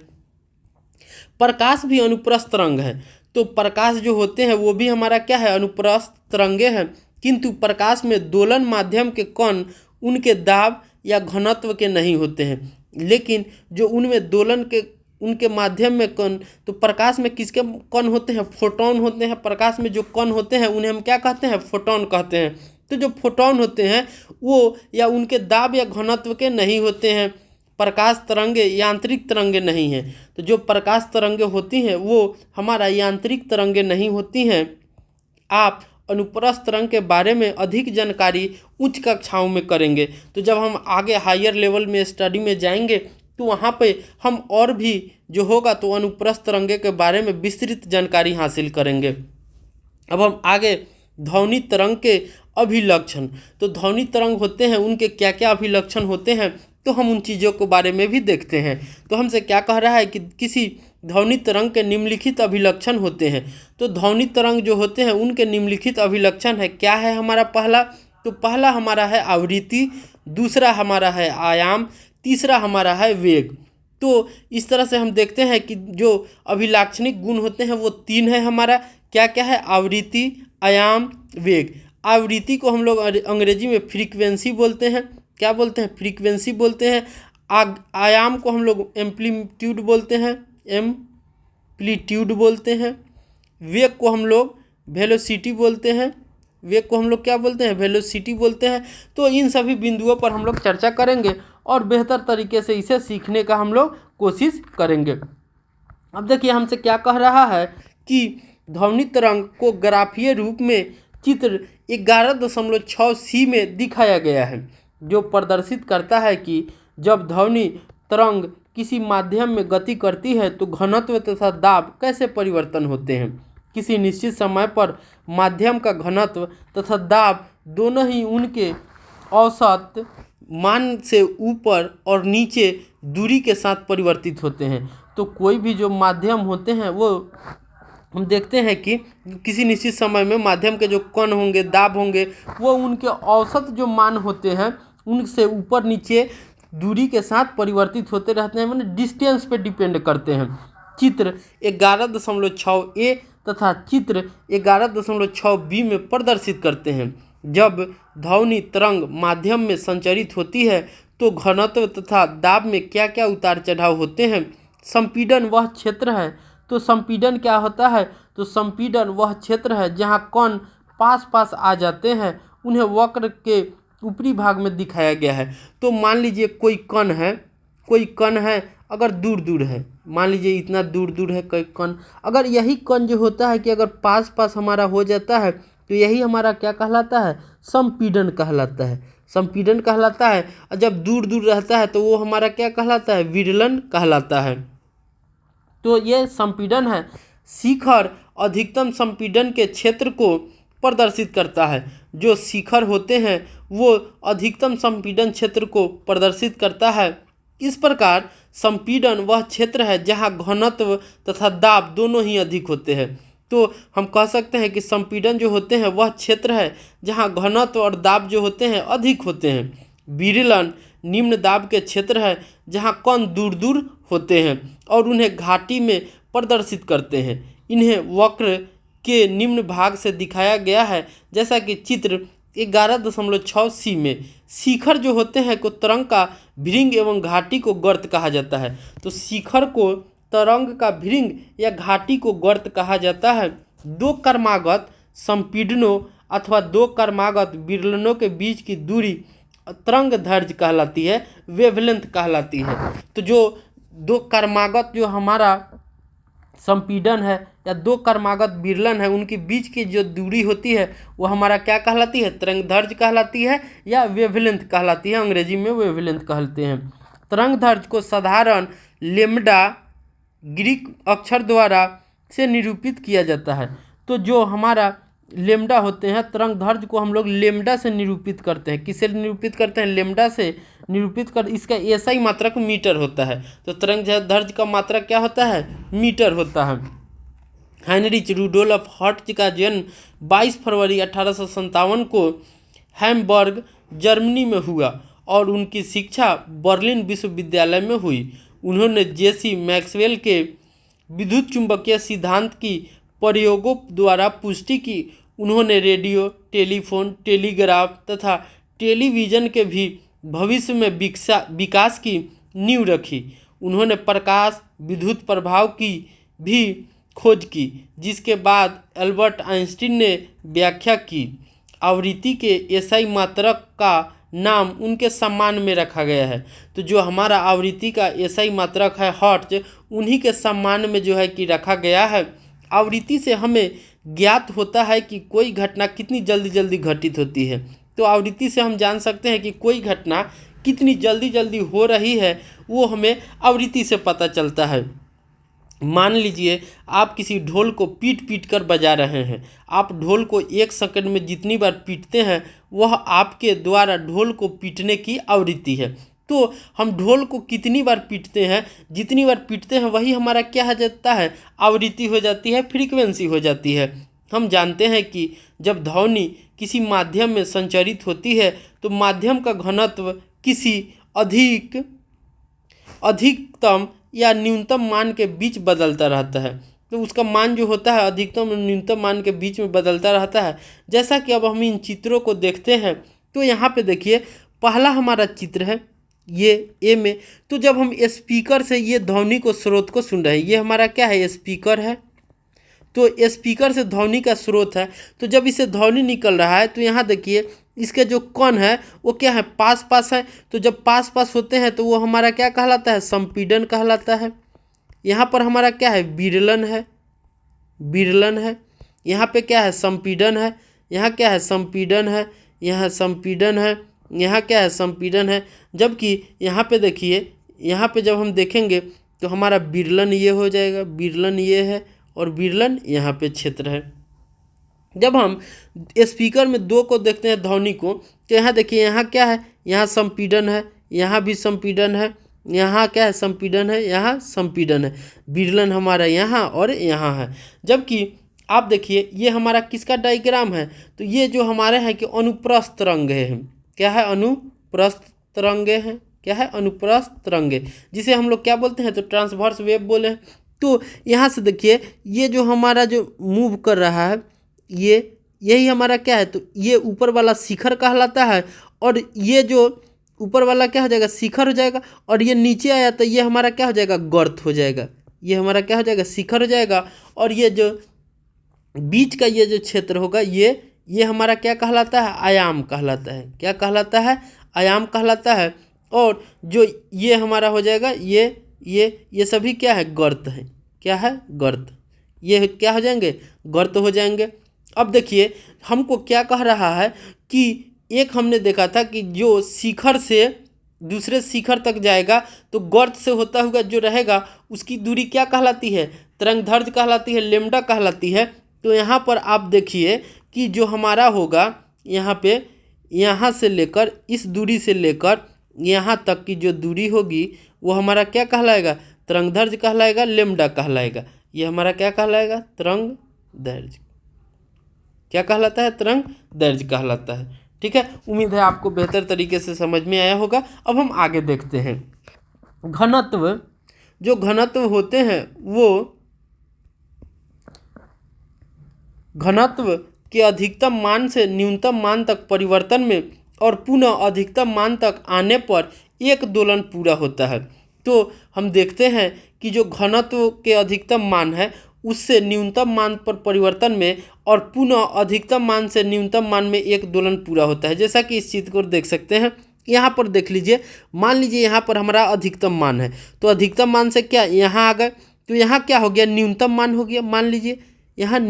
प्रकाश भी अनुप्रस्थ तरंग है। तो प्रकाश जो होते हैं वो भी हमारा क्या है, अनुप्रस्थ तरंगे हैं। किंतु प्रकाश में दोलन माध्यम के कण उनके दाब या घनत्व के नहीं होते हैं, लेकिन जो उनमें दोलन के उनके माध्यम में कण, तो प्रकाश में किसके कण होते हैं, फोटोन होते हैं। प्रकाश में जो कण होते हैं उन्हें हम क्या कहते हैं, फोटोन कहते हैं। तो जो फोटोन होते हैं वो या उनके दाब या घनत्व के नहीं होते हैं। प्रकाश तरंगे यांत्रिक तरंगे नहीं हैं। तो जो प्रकाश तरंगे होती हैं वो हमारा यांत्रिक तरंगे नहीं होती हैं। आप अनुप्रस्थ तरंग के बारे में अधिक जानकारी उच्च कक्षाओं में करेंगे। तो जब हम आगे हायर लेवल में स्टडी में जाएंगे तो वहाँ पे हम और भी जो होगा तो अनुप्रस्थ तरंगे के बारे में विस्तृत जानकारी हासिल करेंगे। अब हम आगे ध्वनि तरंग के अभिलक्षण, तो ध्वनि तरंग होते हैं उनके क्या क्या अभिलक्षण होते हैं, तो हम उन चीज़ों के बारे में भी देखते हैं। तो हमसे क्या कह रहा है कि किसी ध्वनि तरंग के निम्नलिखित अभिलक्षण होते हैं। तो ध्वनि तरंग जो होते हैं उनके निम्नलिखित अभिलक्षण है, क्या है हमारा पहला, तो पहला हमारा है आवृत्ति, दूसरा हमारा है आयाम, तीसरा हमारा है वेग। तो इस तरह से हम देखते हैं कि जो अभिलाक्षणिक गुण होते हैं वो 3 है हमारा, क्या क्या है, आवृत्ति, आयाम, वेग। आवृत्ति को हम लोग अंग्रेजी में फ्रीक्वेंसी बोलते हैं, क्या बोलते हैं, फ्रीक्वेंसी बोलते हैं। आयाम को हम लोग एम्पलीट्यूड बोलते हैं, एम्पलीट्यूड बोलते हैं। वेग को हम लोग वेलोसिटी बोलते हैं, वेग को हम लोग क्या बोलते हैं, वेलोसिटी बोलते हैं। तो इन सभी बिंदुओं पर हम लोग चर्चा करेंगे और बेहतर तरीके से इसे सीखने का हम लोग कोशिश करेंगे। अब देखिए हमसे क्या कह रहा है कि ध्वनि तरंग को ग्राफीय रूप में चित्र 11.6 सी में दिखाया गया है, जो प्रदर्शित करता है कि जब ध्वनि तरंग किसी माध्यम में गति करती है तो घनत्व तथा दाब कैसे परिवर्तन होते हैं। किसी निश्चित समय पर माध्यम का घनत्व तथा दाब दोनों ही उनके औसत मान से ऊपर और नीचे दूरी के साथ परिवर्तित होते हैं। तो कोई भी जो माध्यम होते हैं वो हम देखते हैं कि किसी निश्चित समय में माध्यम के जो कण होंगे, दाब होंगे, वो उनके औसत जो मान होते हैं उनसे ऊपर नीचे दूरी के साथ परिवर्तित होते रहते हैं, माने डिस्टेंस पे डिपेंड करते हैं। चित्र 11.6 ए तथा चित्र 11.6 बी में प्रदर्शित करते हैं। जब ध्वनि तरंग माध्यम में संचरित होती है तो घनत्व तथा दाब में क्या क्या उतार चढ़ाव होते हैं। संपीड़न वह क्षेत्र है, तो संपीड़न क्या होता है, तो संपीड़न वह क्षेत्र है जहाँ कण पास पास आ जाते हैं, उन्हें वक्र के ऊपरी भाग में दिखाया गया है। तो मान लीजिए कोई कण है अगर दूर दूर है, मान लीजिए इतना दूर दूर है कोई कण, अगर यही कण जो होता है कि अगर पास पास हमारा हो जाता है तो यही हमारा क्या कहलाता है, संपीड़न कहलाता है, संपीड़न कहलाता है। और जब दूर दूर रहता है तो वो हमारा क्या कहलाता है, विरलन कहलाता है। तो ये संपीड़न है। शिखर अधिकतम संपीड़न के क्षेत्र को प्रदर्शित करता है। जो शिखर होते हैं वो अधिकतम संपीड़न क्षेत्र को प्रदर्शित करता है। इस प्रकार संपीड़न वह क्षेत्र है जहाँ घनत्व तथा दाब दोनों ही अधिक होते हैं। तो हम कह सकते हैं कि संपीड़न जो होते हैं वह क्षेत्र है जहाँ घनत्व और दाब जो होते हैं अधिक होते हैं। विरलन निम्न दाब के क्षेत्र है जहाँ कण दूर दूर होते हैं और उन्हें घाटी में प्रदर्शित करते हैं। इन्हें वक्र के निम्न भाग से दिखाया गया है, जैसा कि चित्र 11.6 सी में। शिखर जो होते हैं को तरंग का भृंग एवं घाटी को गर्त कहा जाता है। तो शिखर को तरंग का भृंग या घाटी को गर्त कहा जाता है। दो क्रमागत संपीड़नों अथवा दो क्रमागत विरलनों के बीच की दूरी तरंग दैर्घ्य कहलाती है, वेवलेंथ कहलाती है। तो जो दो क्रमागत जो हमारा संपीड़न है या दो क्रमागत विरलन है उनके बीच की जो दूरी होती है वो हमारा क्या कहलाती है, तरंग दैर्घ्य कहलाती है या वेवलेंथ कहलाती है, अंग्रेजी में वेवलेंथ कहते हैं। तरंग दैर्घ्य को साधारण लेम्डा ग्रीक अक्षर द्वारा से निरूपित किया जाता है। तो जो हमारा लेम्डा होते हैं तरंग दैर्घ्य को हम लोग लेम्डा से निरूपित करते हैं। किससे निरूपित करते हैं, लेम्डा से निरूपित कर। इसका एसआई मात्रक मीटर होता है। तो तरंग दैर्घ्य का मात्रक क्या होता है, मीटर होता है। हाइनरिच रुडोल्फ हर्ट्ज का जन्म 22 फरवरी 1857 को हैम्बर्ग जर्मनी में हुआ और उनकी शिक्षा बर्लिन विश्वविद्यालय में हुई। उन्होंने जेसी मैक्सवेल के विद्युत चुंबकीय सिद्धांत की प्रयोगों द्वारा पुष्टि की। उन्होंने रेडियो, टेलीफोन, टेलीग्राफ तथा टेलीविज़न के भी भविष्य में विकास की नींव रखी। उन्होंने प्रकाश विद्युत प्रभाव की भी खोज की, जिसके बाद एल्बर्ट आइंस्टीन ने व्याख्या की। आवृत्ति के एसआई मात्रक का नाम उनके सम्मान में रखा गया है। तो जो हमारा आवृत्ति का एसआई मात्रक है हर्ट्ज, उन्हीं के सम्मान में जो है कि रखा गया है। आवृत्ति से हमें ज्ञात होता है कि कोई घटना कितनी जल्दी जल्दी घटित होती है। तो आवृत्ति से हम जान सकते हैं कि कोई घटना कितनी जल्दी जल्दी हो रही है, वो हमें आवृत्ति से पता चलता है। मान लीजिए आप किसी ढोल को पीट पीट कर बजा रहे हैं। आप ढोल को 1 सेकंड में जितनी बार पीटते हैं वह आपके द्वारा ढोल को पीटने की आवृत्ति है। तो हम ढोल को कितनी बार पीटते हैं, जितनी बार पीटते हैं वही हमारा क्या हो जाता है, आवृत्ति हो जाती है, फ्रीक्वेंसी हो जाती है। हम जानते हैं कि जब ध्वनि किसी माध्यम में संचरित होती है तो माध्यम का घनत्व किसी अधिकतम या न्यूनतम मान के बीच बदलता रहता है। तो उसका मान जो होता है अधिकतम और न्यूनतम मान के बीच में बदलता रहता है। जैसा कि अब हम इन चित्रों को देखते हैं तो यहाँ पे देखिए, पहला हमारा चित्र है ये ए में। तो जब हम स्पीकर से ये ध्वनि को स्रोत को सुन रहे हैं, ये हमारा क्या है, स्पीकर है। तो स्पीकर से ध्वनि का स्रोत है। तो जब इसे ध्वनि निकल रहा है तो यहाँ देखिए इसके जो कण है वो क्या है, पास पास है। तो जब पास पास होते हैं तो वो हमारा क्या कहलाता है, संपीड़न कहलाता है। यहाँ पर हमारा क्या है, विरलन है, विरलन है। यहाँ पे क्या है, संपीड़न है। यहाँ क्या है, संपीड़न है। यहाँ संपीड़न है। यहाँ क्या है, संपीड़न है। जबकि यहाँ पे देखिए, यहाँ पे जब हम देखेंगे तो हमारा विरलन ये हो जाएगा, विरलन ये है और विरलन यहाँ पे क्षेत्र है। जब हम स्पीकर में 2 को देखते हैं ध्वनि को, तो यहाँ देखिए, यहाँ क्या है, यहाँ संपीड़न है, यहाँ भी संपीड़न है, यहाँ क्या है, संपीड़न है, यहाँ संपीड़न है। विरलन हमारा यहाँ और यहाँ है। जबकि आप देखिए ये हमारा किसका डायग्राम है, तो ये जो हमारे हैं कि अनुप्रस्थ तरंगे हैं। क्या है, अनुप्रस्थ तरंगे हैं। क्या है, अनुप्रस्थ तरंगे, जिसे हम लोग क्या बोलते हैं, तो ट्रांसवर्स वेव बोले हैं। तो यहाँ से देखिए ये जो हमारा जो मूव कर रहा है, ये यही हमारा क्या है, तो ये ऊपर वाला शिखर कहलाता है। और ये जो ऊपर वाला क्या हो जाएगा, शिखर हो जाएगा। और ये नीचे आया तो ये हमारा क्या हो जाएगा, गर्त हो जाएगा। ये हमारा क्या हो जाएगा, शिखर हो जाएगा। और ये जो बीच का ये जो क्षेत्र होगा, ये हमारा क्या कहलाता है, आयाम कहलाता है। क्या कहलाता है, आयाम कहलाता है। और जो ये हमारा हो जाएगा, ये सभी क्या है, गर्त है। क्या है, गर्त। ये क्या हो जाएंगे, गर्त हो जाएंगे। अब देखिए हमको क्या कह रहा है कि एक हमने देखा था कि जो शिखर से दूसरे शिखर तक जाएगा तो गर्त से होता हुआ जो रहेगा उसकी दूरी क्या कहलाती है, तरंगदैर्घ्य कहलाती है, लैम्डा कहलाती है। तो यहाँ पर आप देखिए कि जो हमारा होगा यहाँ पे, यहाँ से लेकर इस दूरी से लेकर यहाँ तक की जो दूरी होगी वो हमारा क्या कहलाएगा, तरंगदैर्घ्य कहलाएगा, लैम्डा कहलाएगा। ये हमारा क्या कहलाएगा, तरंगदैर्घ्य। क्या कहलाता है, तरंगदैर्घ्य कहलाता है। ठीक है, उम्मीद है आपको बेहतर तरीके से समझ में आया होगा। अब हम आगे देखते हैं। घनत्व, जो घनत्व होते हैं वो घनत्व के अधिकतम मान से न्यूनतम मान तक परिवर्तन में और पुनः अधिकतम मान तक आने पर एक दोलन पूरा होता है। तो हम देखते हैं कि जो घनत्व के अधिकतम मान है उससे न्यूनतम मान पर परिवर्तन में और पुनः अधिकतम मान से न्यूनतम मान में एक दोलन पूरा होता है। जैसा कि इस चित्र को देख सकते हैं, यहाँ पर देख लीजिए, मान लीजिए यहाँ पर हमारा अधिकतम मान है। तो अधिकतम मान से क्या यहाँ आ गए, तो यहाँ क्या हो गया, न्यूनतम मान हो गया। मान लीजिए यहाँ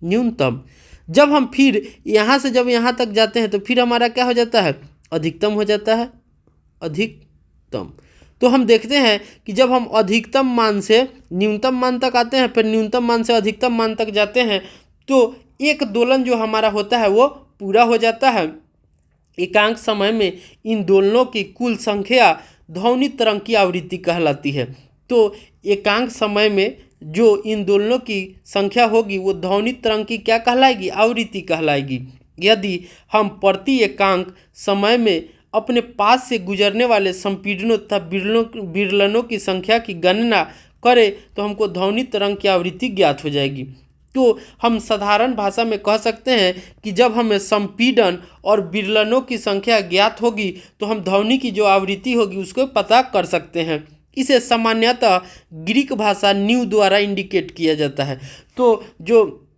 न्यूनतम। जब हम फिर यहाँ से जब यहाँ तक जाते हैं तो फिर हमारा क्या हो जाता है, अधिकतम हो जाता है, अधिकतम। तो हम देखते हैं कि जब हम अधिकतम मान से न्यूनतम मान तक आते हैं, फिर न्यूनतम मान से अधिकतम मान तक जाते हैं, तो एक दोलन जो हमारा होता है वो पूरा हो जाता है। एकांक समय में इन दोलनों की कुल संख्या ध्वनि तरंग की आवृत्ति कहलाती है। तो एकांक समय में जो इन दोलनों की संख्या होगी वो ध्वनि तरंग की क्या कहलाएगी, आवृत्ति कहलाएगी। यदि हम प्रति एकांक समय में अपने पास से गुजरने वाले संपीड़नों तथा विरलनों की संख्या की गणना करें तो हमको ध्वनि तरंग की आवृत्ति ज्ञात हो जाएगी। तो हम साधारण भाषा में कह सकते हैं कि जब हमें संपीड़न और विरलनों की संख्या ज्ञात होगी तो हम ध्वनि की जो आवृत्ति होगी उसको पता कर सकते हैं। इसे सामान्यतः ग्रीक भाषा न्यू द्वारा इंडिकेट किया जाता है। तो जो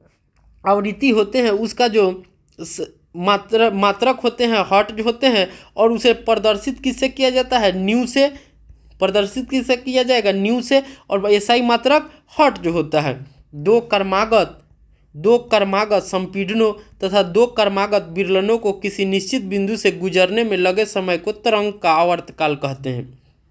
आवृत्ति होते हैं उसका जो मात्रक होते हैं, हर्ट्ज जो होते हैं, और उसे प्रदर्शित किससे किया जाता है, न्यू से प्रदर्शित किससे किया जाएगा, न्यू से। और एसआई मात्रक हर्ट्ज जो होता है। दो क्रमागत दो क्रमागत संपीड़नों तथा दो क्रमागत विरलनों को किसी निश्चित बिंदु से गुजरने में लगे समय को तरंग का आवर्तकाल कहते हैं।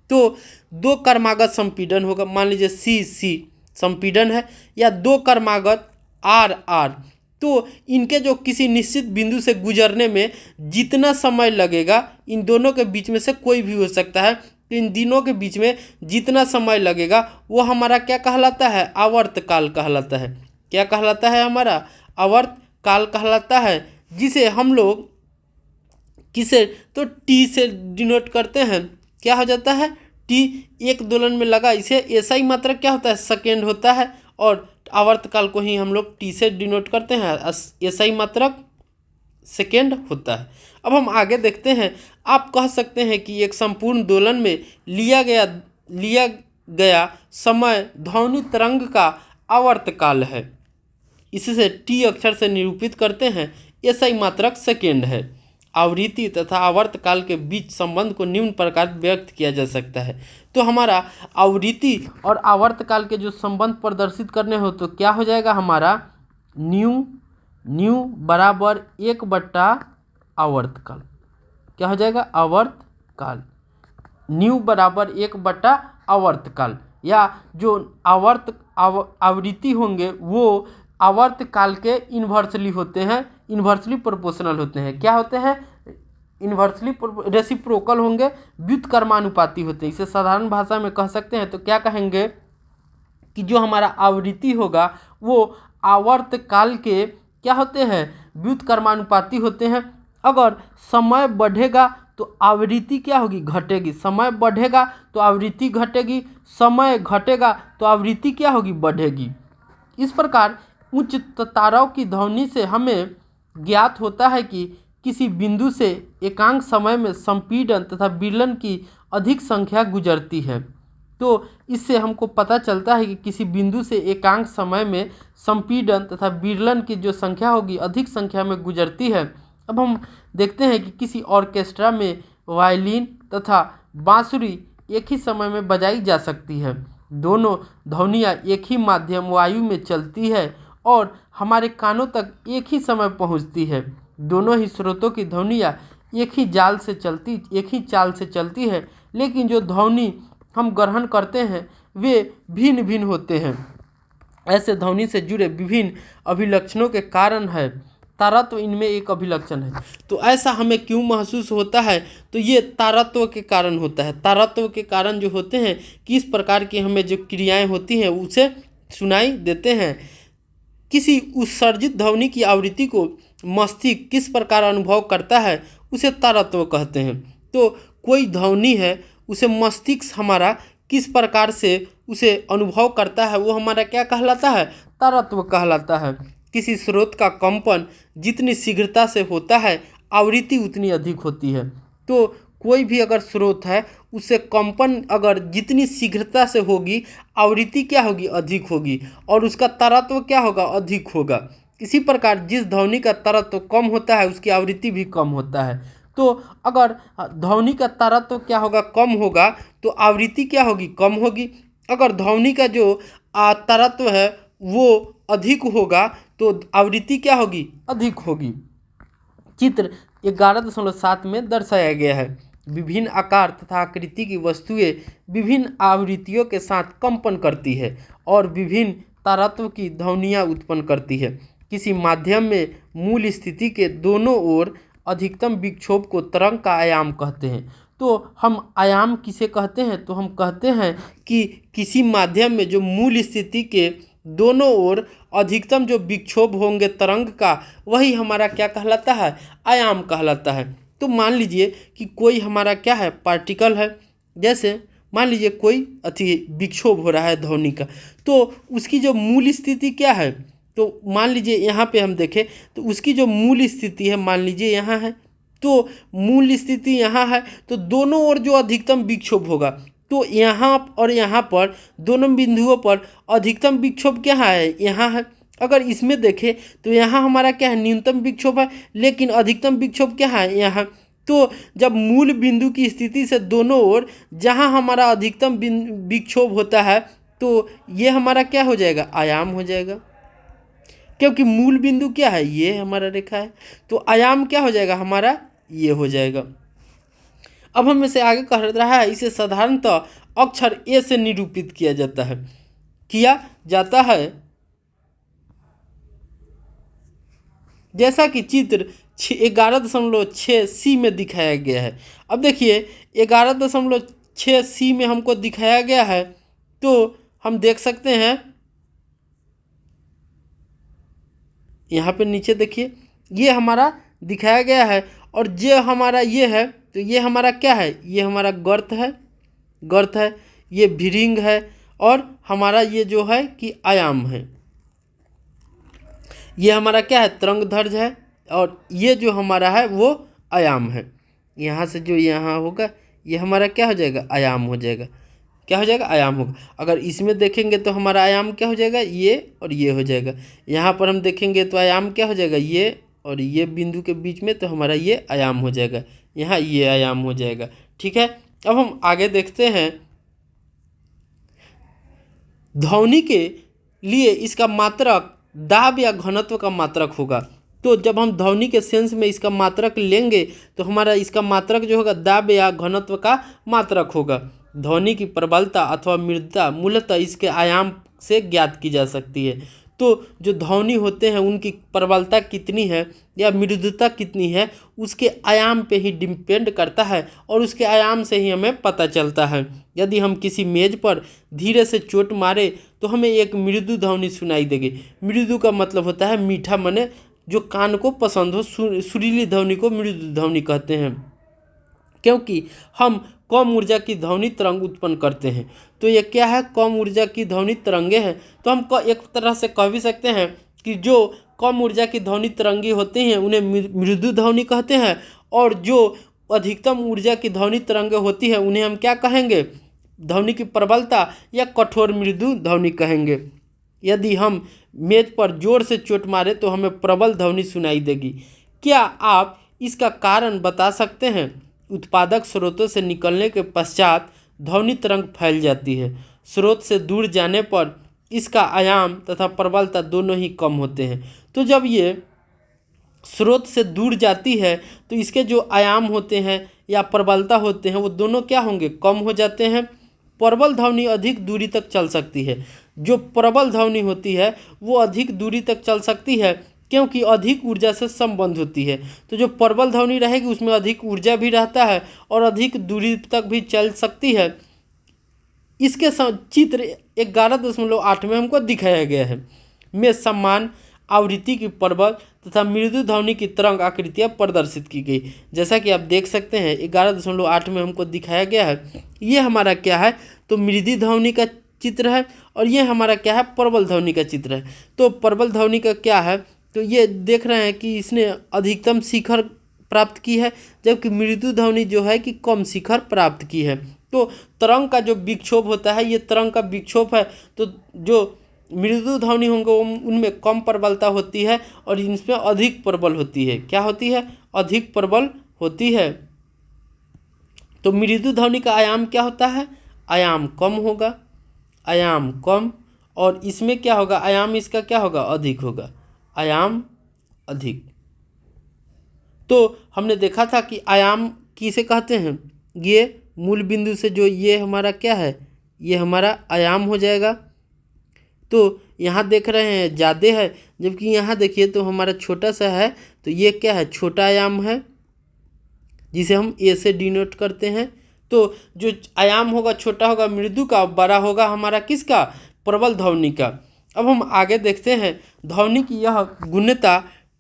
तो दो क्रमागत संपीड़न होगा, मान लीजिए सी संपीड़न है, या दो क्रमागत आर, तो इनके जो किसी निश्चित बिंदु से गुजरने में जितना समय लगेगा, इन दोनों के बीच में से कोई भी हो सकता है, तो इन दिनों के बीच में जितना समय लगेगा वो हमारा क्या कहलाता है, आवर्तकाल कहलाता है। क्या कहलाता है, हमारा आवर्तकाल कहलाता है, जिसे हम लोग किसे तो टी से डिनोट करते हैं। क्या हो जाता है, टी एक दोलन में लगा, इसे ऐसा ही मात्रक क्या होता है, सेकेंड होता है, और आवर्तकाल को ही हम लोग टी से डिनोट करते हैं, ऐसा ही मात्रक सेकेंड होता है। अब हम आगे देखते हैं। आप कह सकते हैं कि एक संपूर्ण दोलन में लिया गया समय ध्वनि तरंग का आवर्तकाल है। इससे टी अक्षर से निरूपित करते हैं, ऐसा ही मात्रक सेकेंड है। आवृत्ति तथा आवर्तकाल के बीच संबंध को निम्न प्रकार व्यक्त किया जा सकता है। तो हमारा आवृत्ति और आवर्तकाल के जो संबंध प्रदर्शित करने हो तो क्या हो जाएगा, हमारा न्यू बराबर 1/, आवर्तकाल क्या हो जाएगा, आवर्तकाल, न्यू बराबर 1/, आवर्तकाल, या जो आवृत्ति होंगे वो आवर्तकाल के इन्वर्सली होते हैं, इन्वर्सली प्रोपोर्शनल होते हैं। क्या होते हैं, इन्वर्सली रेसिप्रोकल होंगे, व्युत्क्रमानुपाती होते हैं। इसे साधारण भाषा में कह सकते हैं तो क्या कहेंगे कि जो हमारा आवृत्ति होगा वो आवर्तकाल के क्या होते हैं, व्युत्क्रमानुपाती होते हैं। अगर समय बढ़ेगा तो आवृत्ति क्या होगी, घटेगी। समय बढ़ेगा तो आवृत्ति घटेगी, समय घटेगा तो आवृत्ति क्या होगी, बढ़ेगी। इस प्रकार उच्च ताराओं की ध्वनि से हमें ज्ञात होता है कि किसी बिंदु से एकांक समय में संपीड़न तथा विरलन की अधिक संख्या गुजरती है। तो इससे हमको पता चलता है कि किसी बिंदु से एकांक समय में संपीड़न तथा विरलन की जो संख्या होगी अधिक संख्या में गुजरती है। अब हम देखते हैं कि किसी ऑर्केस्ट्रा में वायलिन तथा बांसुरी एक ही समय में बजाई जा सकती है। दोनों ध्वनियाँ एक ही माध्यम वायु में चलती है और हमारे कानों तक एक ही समय पहुँचती है। दोनों ही स्रोतों की ध्वनियाँ एक ही चाल से चलती है, लेकिन जो ध्वनि हम ग्रहण करते हैं वे भिन्न भिन्न होते हैं। ऐसे ध्वनि से जुड़े विभिन्न अभिलक्षणों के कारण है। तारत्व इनमें एक अभिलक्षण है। तो ऐसा हमें क्यों महसूस होता है, तो ये तारत्व के कारण होता है। तारत्व के कारण जो होते हैं किस प्रकार की हमें जो क्रियाएं होती हैं उसे सुनाई देते हैं। किसी उत्सर्जित ध्वनि की आवृत्ति को मस्तिष्क किस प्रकार अनुभव करता है उसे तारत्व कहते हैं। तो कोई ध्वनि है उसे मस्तिष्क हमारा किस प्रकार से उसे अनुभव करता है वो हमारा क्या कहलाता है, तारत्व कहलाता है। किसी स्रोत का कंपन जितनी शीघ्रता से होता है आवृत्ति उतनी अधिक होती है। तो कोई भी अगर स्रोत है उससे कंपन अगर जितनी शीघ्रता से होगी आवृत्ति क्या होगी, अधिक होगी, और उसका तारत्व क्या होगा, अधिक होगा। इसी प्रकार जिस ध्वनि का तारत्व कम होता है उसकी आवृत्ति भी कम होता है। तो अगर ध्वनि का तारत्व क्या होगा, कम होगा, तो आवृत्ति क्या होगी, कम होगी। अगर ध्वनि का जो तारत्व है वो अधिक होगा तो आवृत्ति क्या होगी, अधिक होगी। चित्र 11.7 में दर्शाया गया है। विभिन्न आकार तथा आकृति की वस्तुएं विभिन्न आवृत्तियों के साथ कंपन करती है और विभिन्न तारत्व की ध्वनियाँ उत्पन्न करती है। किसी माध्यम में मूल स्थिति के दोनों ओर अधिकतम विक्षोभ को तरंग का आयाम कहते हैं। तो हम आयाम किसे कहते हैं, तो हम कहते हैं कि किसी माध्यम में जो मूल स्थिति के दोनों ओर अधिकतम जो विक्षोभ होंगे तरंग का, वही हमारा क्या कहलाता है, आयाम कहलाता है। तो मान लीजिए कि कोई हमारा क्या है, पार्टिकल है। जैसे मान लीजिए कोई विक्षोभ हो रहा है ध्वनि का, तो उसकी जो मूल स्थिति क्या है, तो मान लीजिए यहाँ पे हम देखें तो उसकी जो मूल स्थिति है मान लीजिए यहाँ है, तो मूल स्थिति यहाँ है, तो दोनों ओर जो अधिकतम विक्षोभ होगा, तो यहाँ और यहाँ पर दोनों बिंदुओं पर अधिकतम विक्षोभ क्या है, यहाँ है। अगर इसमें देखें तो यहाँ हमारा क्या है, न्यूनतम विक्षोभ है, लेकिन अधिकतम विक्षोभ क्या है, यहाँ। तो जब मूल बिंदु की स्थिति से दोनों ओर जहाँ हमारा अधिकतम विक्षोभ होता है तो ये हमारा क्या हो जाएगा, आयाम हो जाएगा। क्योंकि मूल बिंदु क्या है, ये हमारा रेखा है, तो आयाम क्या हो जाएगा हमारा, ये हो जाएगा। अब हम इसे आगे कह रहा है, इसे साधारणतः अक्षर ए से निरूपित किया जाता है, जैसा कि चित्र 11.6 सी में दिखाया गया है। अब देखिए 11.6 सी में हमको दिखाया गया है, तो हम देख सकते हैं यहाँ पे नीचे देखिए ये हमारा दिखाया गया है, और जो हमारा ये है, तो ये हमारा क्या है, ये हमारा गर्त है, ये भिरिंग है, और हमारा ये जो है कि आयाम है, ये हमारा क्या है, तरंग दैर्घ्य है, और ये जो हमारा है वो आयाम है। यहाँ से जो यहाँ होगा ये हमारा क्या हो जाएगा, आयाम हो जाएगा, क्या हो जाएगा, आयाम होगा। अगर इसमें देखेंगे तो हमारा आयाम क्या हो जाएगा, ये और ये हो जाएगा। यहाँ पर हम देखेंगे तो आयाम क्या हो जाएगा, ये और ये बिंदु के बीच में, तो हमारा ये आयाम हो जाएगा, यहाँ ये आयाम हो जाएगा। ठीक है, अब हम आगे देखते हैं। ध्वनि के लिए इसका मात्रक दाब या घनत्व का मात्रक होगा। तो जब हम ध्वनि के सेंस में इसका मात्रक लेंगे तो हमारा इसका मात्रक जो होगा दाब या घनत्व का मात्रक होगा। ध्वनि की प्रबलता अथवा मृदुता मूलतः इसके आयाम से ज्ञात की जा सकती है। तो जो ध्वनि होते हैं उनकी प्रबलता कितनी है या मृदुता कितनी है, उसके आयाम पे ही डिपेंड करता है, और उसके आयाम से ही हमें पता चलता है। यदि हम किसी मेज पर धीरे से चोट मारे तो हमें एक मृदु ध्वनि सुनाई देगी। मृदु का मतलब होता है मीठा, माने जो कान को पसंद हो। सुरीली ध्वनि को मृदु ध्वनि कहते हैं, क्योंकि हम कम ऊर्जा की ध्वनि तरंग उत्पन्न करते हैं। तो ये क्या है, कम ऊर्जा की ध्वनि तरंगे हैं। तो हम एक तरह से कह भी सकते हैं कि जो कम ऊर्जा की ध्वनि तरंगे होते हैं उन्हें मृदु ध्वनि कहते हैं, और जो अधिकतम ऊर्जा की ध्वनि तरंगे होती है उन्हें हम क्या कहेंगे, ध्वनि की प्रबलता या कठोर मृदु ध्वनि कहेंगे। यदि हम मेज पर जोर से चोट मारे तो हमें प्रबल ध्वनि सुनाई देगी। क्या आप इसका कारण बता सकते हैं? उत्पादक स्रोतों से निकलने के पश्चात ध्वनि तरंग फैल जाती है। स्रोत से दूर जाने पर इसका आयाम तथा प्रबलता दोनों ही कम होते हैं। तो जब ये स्रोत से दूर जाती है तो इसके जो आयाम होते हैं या प्रबलता होते हैं वो दोनों क्या होंगे, कम हो जाते हैं। प्रबल ध्वनि अधिक दूरी तक चल सकती है। जो प्रबल ध्वनि होती है वो अधिक दूरी तक चल सकती है क्योंकि अधिक ऊर्जा से संबंध होती है। तो जो प्रबल ध्वनि रहेगी उसमें अधिक ऊर्जा भी रहता है और अधिक दूरी तक भी चल सकती है। इसके चित्र 11.8 में हमको दिखाया गया है। में समान आवृत्ति की प्रबल तथा मृदु ध्वनि की तरंग आकृतियाँ प्रदर्शित की गई। जैसा कि आप देख सकते हैं 11.8 में हमको दिखाया गया है। ये हमारा क्या है, तो मृदु ध्वनि का चित्र है, और ये हमारा क्या है, प्रबल ध्वनि का चित्र है। तो प्रबल ध्वनि का क्या है, तो ये देख रहे हैं कि इसने अधिकतम शिखर प्राप्त की है, जबकि मृदु ध्वनि जो है कि कम शिखर प्राप्त की है। तो तरंग का जो विक्षोभ होता है ये तरंग का विक्षोभ है। तो जो मृदु ध्वनि होंगे उनमें कम प्रबलता होती है और इनमें अधिक प्रबल होती है। क्या होती है, अधिक प्रबल होती है। तो मृदु ध्वनि का आयाम क्या होता है, आयाम कम होगा, आयाम कम, और इसमें क्या होगा, आयाम इसका क्या होगा, अधिक होगा, आयाम अधिक। तो हमने देखा था कि आयाम किसे कहते हैं, ये मूल बिंदु से जो ये हमारा क्या है, ये हमारा आयाम हो जाएगा। तो यहाँ देख रहे हैं ज़्यादा है, जबकि यहाँ देखिए तो हमारा छोटा सा है। तो ये क्या है, छोटा आयाम है जिसे हम ए से डिनोट करते हैं। तो जो आयाम होगा छोटा होगा मृदु का, बड़ा होगा हमारा किसका, प्रबल ध्वनि का। अब हम आगे देखते हैं ध्वनि की यह गुणता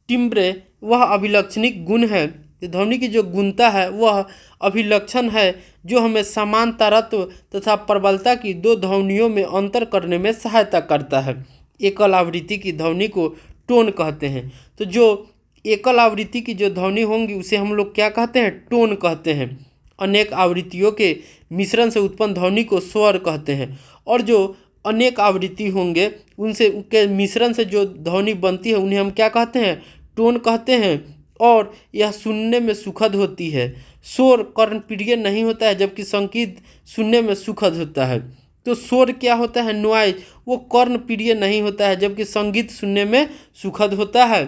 टिम्ब्रे वह अभिलक्षणिक गुण है। ध्वनि की जो गुणता है वह अभिलक्षण है जो हमें समान तारत्व तथा प्रबलता की दो ध्वनियों में अंतर करने में सहायता करता है। एकल आवृत्ति की ध्वनि को टोन कहते हैं। तो जो एकल आवृत्ति की जो ध्वनि होंगी उसे हम लोग क्या कहते हैं, टोन कहते हैं। अनेक आवृत्तियों के मिश्रण से उत्पन्न ध्वनि को स्वर कहते हैं, और जो अनेक आवृत्ति होंगे उनके मिश्रण से जो ध्वनि बनती है उन्हें हम क्या कहते हैं, टोन कहते हैं। और यह सुनने में सुखद होती है। शोर कर्णप्रिय नहीं होता है, जबकि संगीत सुनने में सुखद होता है। तो शोर क्या होता है, नॉइज, वो कर्ण प्रिय नहीं होता है, जबकि संगीत सुनने में सुखद होता है।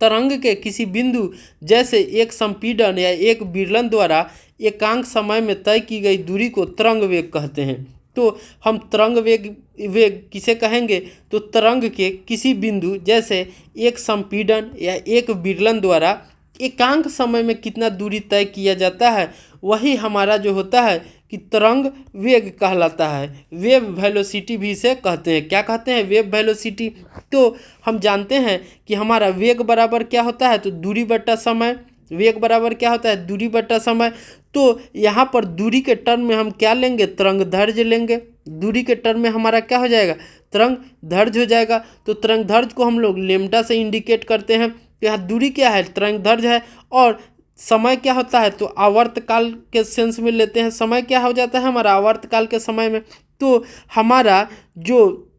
तरंग के किसी बिंदु जैसे एक संपीड़न या एक विरलन द्वारा एकांक समय में तय की गई दूरी को तरंग वेग कहते हैं। तो हम तरंग वेग वेग किसे कहेंगे, तो तरंग के किसी बिंदु जैसे एक संपीड़न या एक विरलन द्वारा एकांक समय में कितना दूरी तय किया जाता है, वही हमारा जो होता है कि तरंग वेग कहलाता है। वेव वेलोसिटी भी इसे कहते हैं। क्या कहते हैं, वेव वेलोसिटी। तो हम जानते हैं कि हमारा वेग बराबर क्या होता है, तो दूरी बट्टा समय। वेग बराबर क्या होता है, दूरी बट्टा समय। तो यहाँ पर दूरी के टर्म में हम क्या लेंगे, तरंग दैर्घ्य लेंगे। दूरी के टर्म में हमारा क्या हो जाएगा, तरंग दैर्घ्य हो जाएगा। तो तरंग दैर्घ्य को हम लोग लेम्डा से इंडिकेट करते हैं। तो यहाँ दूरी क्या है, तरंग दैर्घ्य है, और समय क्या होता है, तो आवर्तकाल के सेंस में लेते हैं। समय क्या हो जाता है हमारा आवर्तकाल के समय में। तो हमारा जो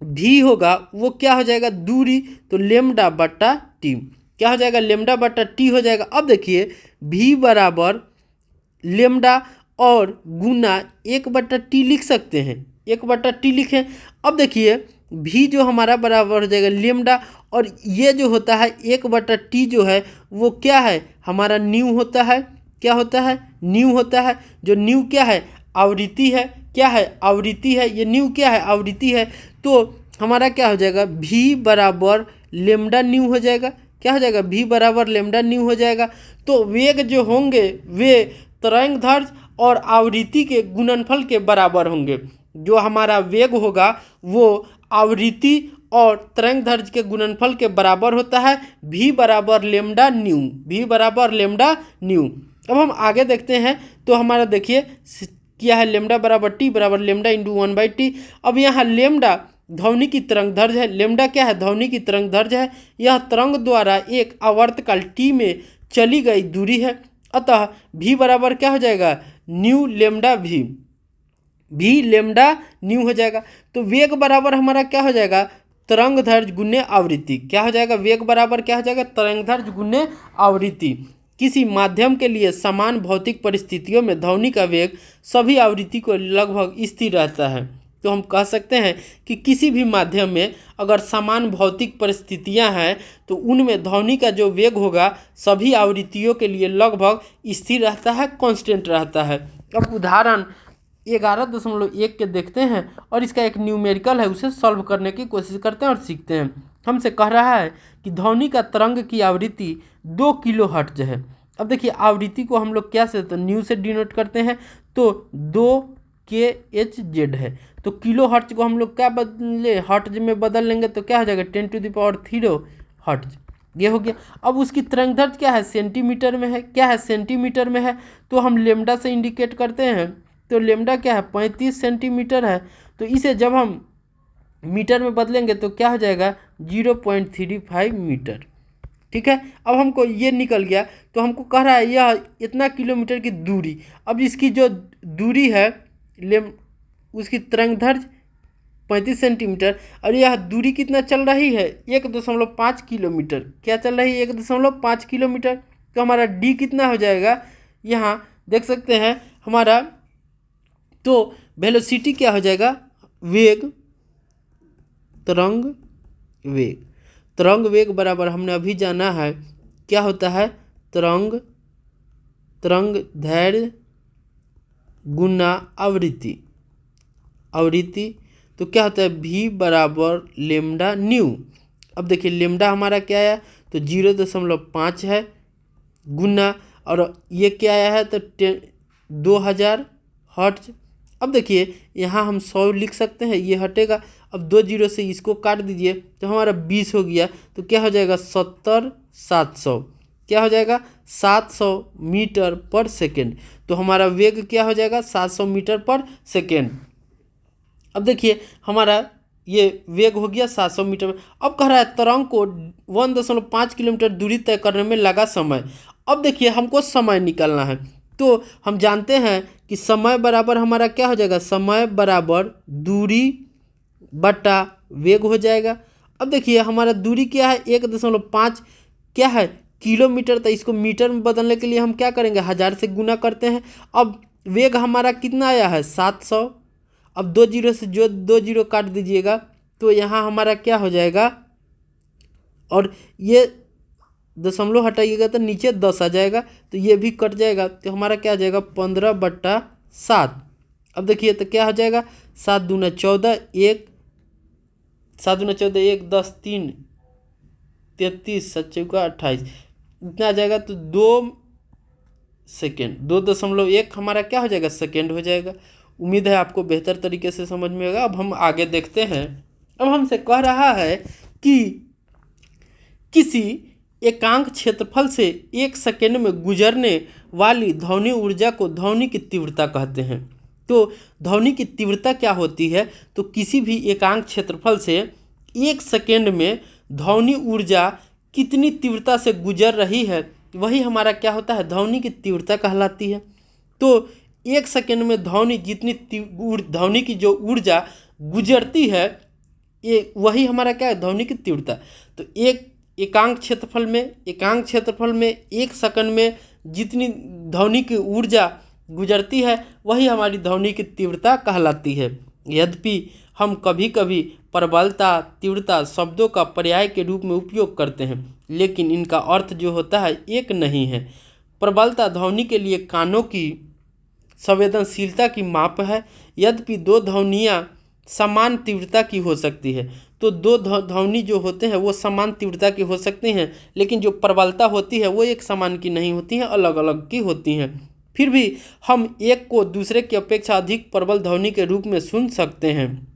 भी होगा वो क्या हो जाएगा, दूरी, तो लेम्डा बट्टा टी। क्या हो जाएगा, लेम्डा बट्टा टी हो जाएगा। अब देखिए भी बराबर लेम्डा और गुना 1/t लिख सकते हैं, 1/t लिखें। अब देखिए भी जो हमारा बराबर हो जाएगा लेम्डा, और ये जो होता है 1/t जो है वो क्या है, हमारा न्यू होता है। क्या होता है, न्यू होता है। जो न्यू क्या है, आवृत्ति है। क्या है, आवृत्ति है। ये न्यू क्या है, आवृत्ति है। तो हमारा क्या हो जाएगा, भी बराबर लेम्डा न्यू हो जाएगा। क्या हो जाएगा, भी बराबर लेम्डा न्यू हो जाएगा। तो वेग जो होंगे वे तरंग दैर्घ्य और आवृत्ति के गुणनफल के बराबर होंगे। जो हमारा वेग होगा वो आवृत्ति और तरंग दैर्घ्य के गुणनफल के बराबर होता है। भी बराबर लेम्डा न्यू, भी बराबर लेम्डा न्यू। अब हम आगे देखते हैं। तो हमारा देखिए क्या है, लेम्डा बराबर टी बराबर लेम्डा इंटू 1/t। अब यहाँ लेम्डा ध्वनि की तरंग दैर्घ्य है। लेम्डा क्या है, ध्वनि की तरंग दैर्घ्य है। यह तरंग द्वारा एक आवर्तकाल टी में चली गई दूरी है। अतः भी बराबर क्या हो जाएगा, न्यू लेम्डा भी, भी लेम्डा न्यू हो जाएगा। तो वेग बराबर हमारा क्या हो जाएगा, तरंग दैर्घ्य गुने आवृत्ति। क्या हो जाएगा, वेग बराबर क्या हो जाएगा, तरंग दैर्घ्य गुने आवृत्ति। किसी माध्यम के लिए समान भौतिक परिस्थितियों में ध्वनि का वेग सभी आवृत्ति को लगभग स्थिर रहता है। तो हम कह सकते हैं कि किसी भी माध्यम में अगर समान भौतिक परिस्थितियां हैं तो उनमें ध्वनि का जो वेग होगा सभी आवृत्तियों के लिए लगभग स्थिर रहता है, कांस्टेंट रहता है। अब उदाहरण 11.1 के देखते हैं और इसका एक न्यूमेरिकल है, उसे सॉल्व करने की कोशिश करते हैं और सीखते हैं। हमसे कह रहा है कि ध्वनि का तरंग की आवृत्ति 2 किलोहर्ट्ज है। अब देखिए आवृत्ति को हम लोग क्या से, तो न्यू से डिनोट करते हैं। तो 2kHz है। तो किलो हर्ट्ज को हम लोग क्या बदले, हर्ट्ज में बदल लेंगे तो क्या हो जाएगा, 10³ हर्ट्ज। ये हो गया। अब उसकी तरंग दैर्घ्य क्या है, सेंटीमीटर में है। क्या है, सेंटीमीटर में है। तो हम लेम्डा से इंडिकेट करते हैं। तो लेम्डा क्या है, 35 सेंटीमीटर है। तो इसे जब हम मीटर में बदलेंगे तो क्या हो जाएगा, 0.35 मीटर। ठीक है। अब हमको ये निकल गया। तो हमको कह रहा है यह इतना किलोमीटर की दूरी। अब इसकी जो दूरी है उसकी तरंग दैर्घ्य 35 सेंटीमीटर, और यह दूरी कितना चल रही है, 1.5 किलोमीटर। क्या चल रही है, 1.5 किलोमीटर। तो हमारा डी कितना हो जाएगा, यहाँ देख सकते हैं हमारा। तो वेलोसिटी क्या हो जाएगा, वेग, तरंग वेग। तरंग वेग बराबर हमने अभी जाना है क्या होता है, तरंग दैर्घ्य गुना आवृत्ति। आवृत्ति तो क्या होता है, भी बराबर लेम्डा न्यू। अब देखिए लेम्डा हमारा क्या आया, तो 0.5 है, गुना, और ये क्या आया है, तो 2000 हर्ट्ज। अब देखिए यहाँ हम 100 लिख सकते हैं, ये हटेगा। अब 2 जीरो से इसको काट दीजिए तो हमारा 20 हो गया। तो क्या हो जाएगा, 70-700। क्या हो जाएगा, 700 मीटर पर सेकेंड। तो हमारा वेग क्या हो जाएगा, 700 मीटर पर सेकेंड। अब देखिए हमारा ये वेग हो गया 700 मीटर में। अब कह रहा है तरंग को 1.5 किलोमीटर दूरी तय करने में लगा समय। अब देखिए हमको समय निकालना है। तो हम जानते हैं कि समय बराबर हमारा क्या हो जाएगा, समय बराबर दूरी बटा वेग हो जाएगा। अब देखिए हमारा दूरी क्या है, 1.5 क्या है, किलोमीटर। तो इसको मीटर में बदलने के लिए हम क्या करेंगे, 1000 से गुना करते हैं। अब वेग हमारा कितना आया है, 700। अब 2 जीरो से जो 2 जीरो काट दीजिएगा तो यहाँ हमारा क्या हो जाएगा, और ये दशमलव हटाइएगा तो नीचे 10 आ जाएगा, तो ये भी कट जाएगा, तो हमारा क्या आ जाएगा 15/7। अब देखिए तो क्या हो जाएगा, 7 दूना 14, 1 7 दूना 14, 1 10 3 33 7 चौका 28, इतना आ जाएगा। तो 2 सेकेंड 2.1 हमारा क्या हो जाएगा, सेकेंड हो जाएगा। उम्मीद है आपको बेहतर तरीके से समझ में होगा। अब हम आगे देखते हैं। अब हमसे कह रहा है कि किसी एकांक क्षेत्रफल से 1 सेकेंड में गुजरने वाली ध्वनि ऊर्जा को ध्वनि की तीव्रता कहते हैं। तो ध्वनि की तीव्रता क्या होती है, तो किसी भी एकांक क्षेत्रफल से 1 सेकेंड में ध्वनि ऊर्जा कितनी तीव्रता से गुजर रही है, वही हमारा क्या होता है, ध्वनि की तीव्रता कहलाती है। तो 1 सेकेंड में ध्वनि जितनी ध्वनि की जो ऊर्जा गुजरती है, ये वही हमारा क्या है, ध्वनि की तीव्रता। तो एक एकांक क्षेत्रफल में 1 सेकंड में जितनी ध्वनि की ऊर्जा गुजरती है, वही हमारी ध्वनि की तीव्रता कहलाती है। यद्यपि हम कभी कभी प्रबलता, तीव्रता शब्दों का पर्याय के रूप में उपयोग करते हैं, लेकिन इनका अर्थ जो होता है एक नहीं है। प्रबलता ध्वनि के लिए कानों की संवेदनशीलता की माप है। यद्यपि 2 ध्वनियाँ समान तीव्रता की हो सकती है, तो 2 ध्वनि जो होते हैं वो समान तीव्रता की हो सकते हैं, लेकिन जो प्रबलता होती है वो एक समान की नहीं होती हैं, अलग अलग की होती हैं। फिर भी हम एक को दूसरे की अपेक्षा अधिक प्रबल ध्वनि के रूप में सुन सकते हैं,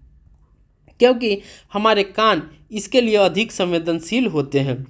क्योंकि हमारे कान इसके लिए अधिक संवेदनशील होते हैं।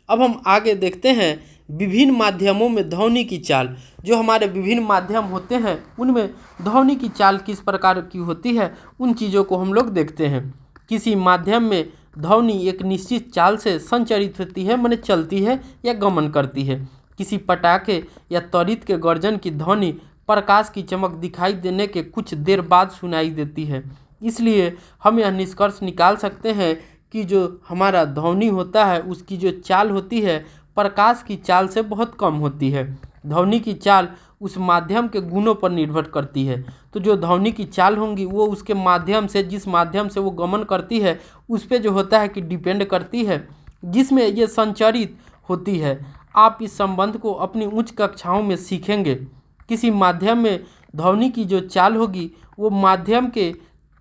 अब हम आगे देखते हैं विभिन्न माध्यमों में ध्वनि की चाल। जो हमारे विभिन्न माध्यम होते हैं उनमें ध्वनि की चाल किस प्रकार की होती है, उन चीज़ों को हम लोग देखते हैं। किसी माध्यम में ध्वनि एक निश्चित चाल से संचरित होती है, माने चलती है या गमन करती है। किसी पटाखे या त्वरित के गर्जन की ध्वनि प्रकाश की चमक दिखाई देने के कुछ देर बाद सुनाई देती है। इसलिए हम यह निष्कर्ष निकाल सकते हैं कि जो हमारा ध्वनि होता है उसकी जो चाल होती है प्रकाश की चाल से बहुत कम होती है। ध्वनि की चाल उस माध्यम के गुणों पर निर्भर करती है। तो जो ध्वनि की चाल होंगी वो उसके माध्यम से, जिस माध्यम से वो गमन करती है उस पर जो होता है कि डिपेंड करती है, जिसमें ये संचरित होती है। आप इस संबंध को अपनी उच्च कक्षाओं में सीखेंगे। किसी माध्यम में ध्वनि की जो चाल होगी वो माध्यम के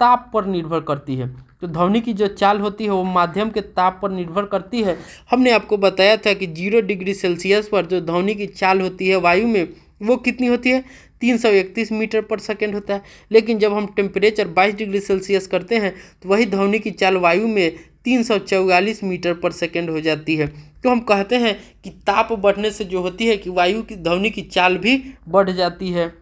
ताप पर निर्भर करती है। तो ध्वनि की जो चाल होती है वो माध्यम के ताप पर निर्भर करती है। हमने आपको बताया था कि 0 डिग्री सेल्सियस पर जो ध्वनि की चाल होती है वायु में, वो कितनी होती है, 331 मीटर पर सेकेंड होता है। लेकिन जब हम टेम्परेचर 22 डिग्री सेल्सियस करते हैं तो वही ध्वनि की चाल वायु में 344 मीटर पर सेकेंड हो जाती है। तो हम कहते हैं कि ताप बढ़ने से जो होती है कि वायु की ध्वनि की चाल भी बढ़ जाती है।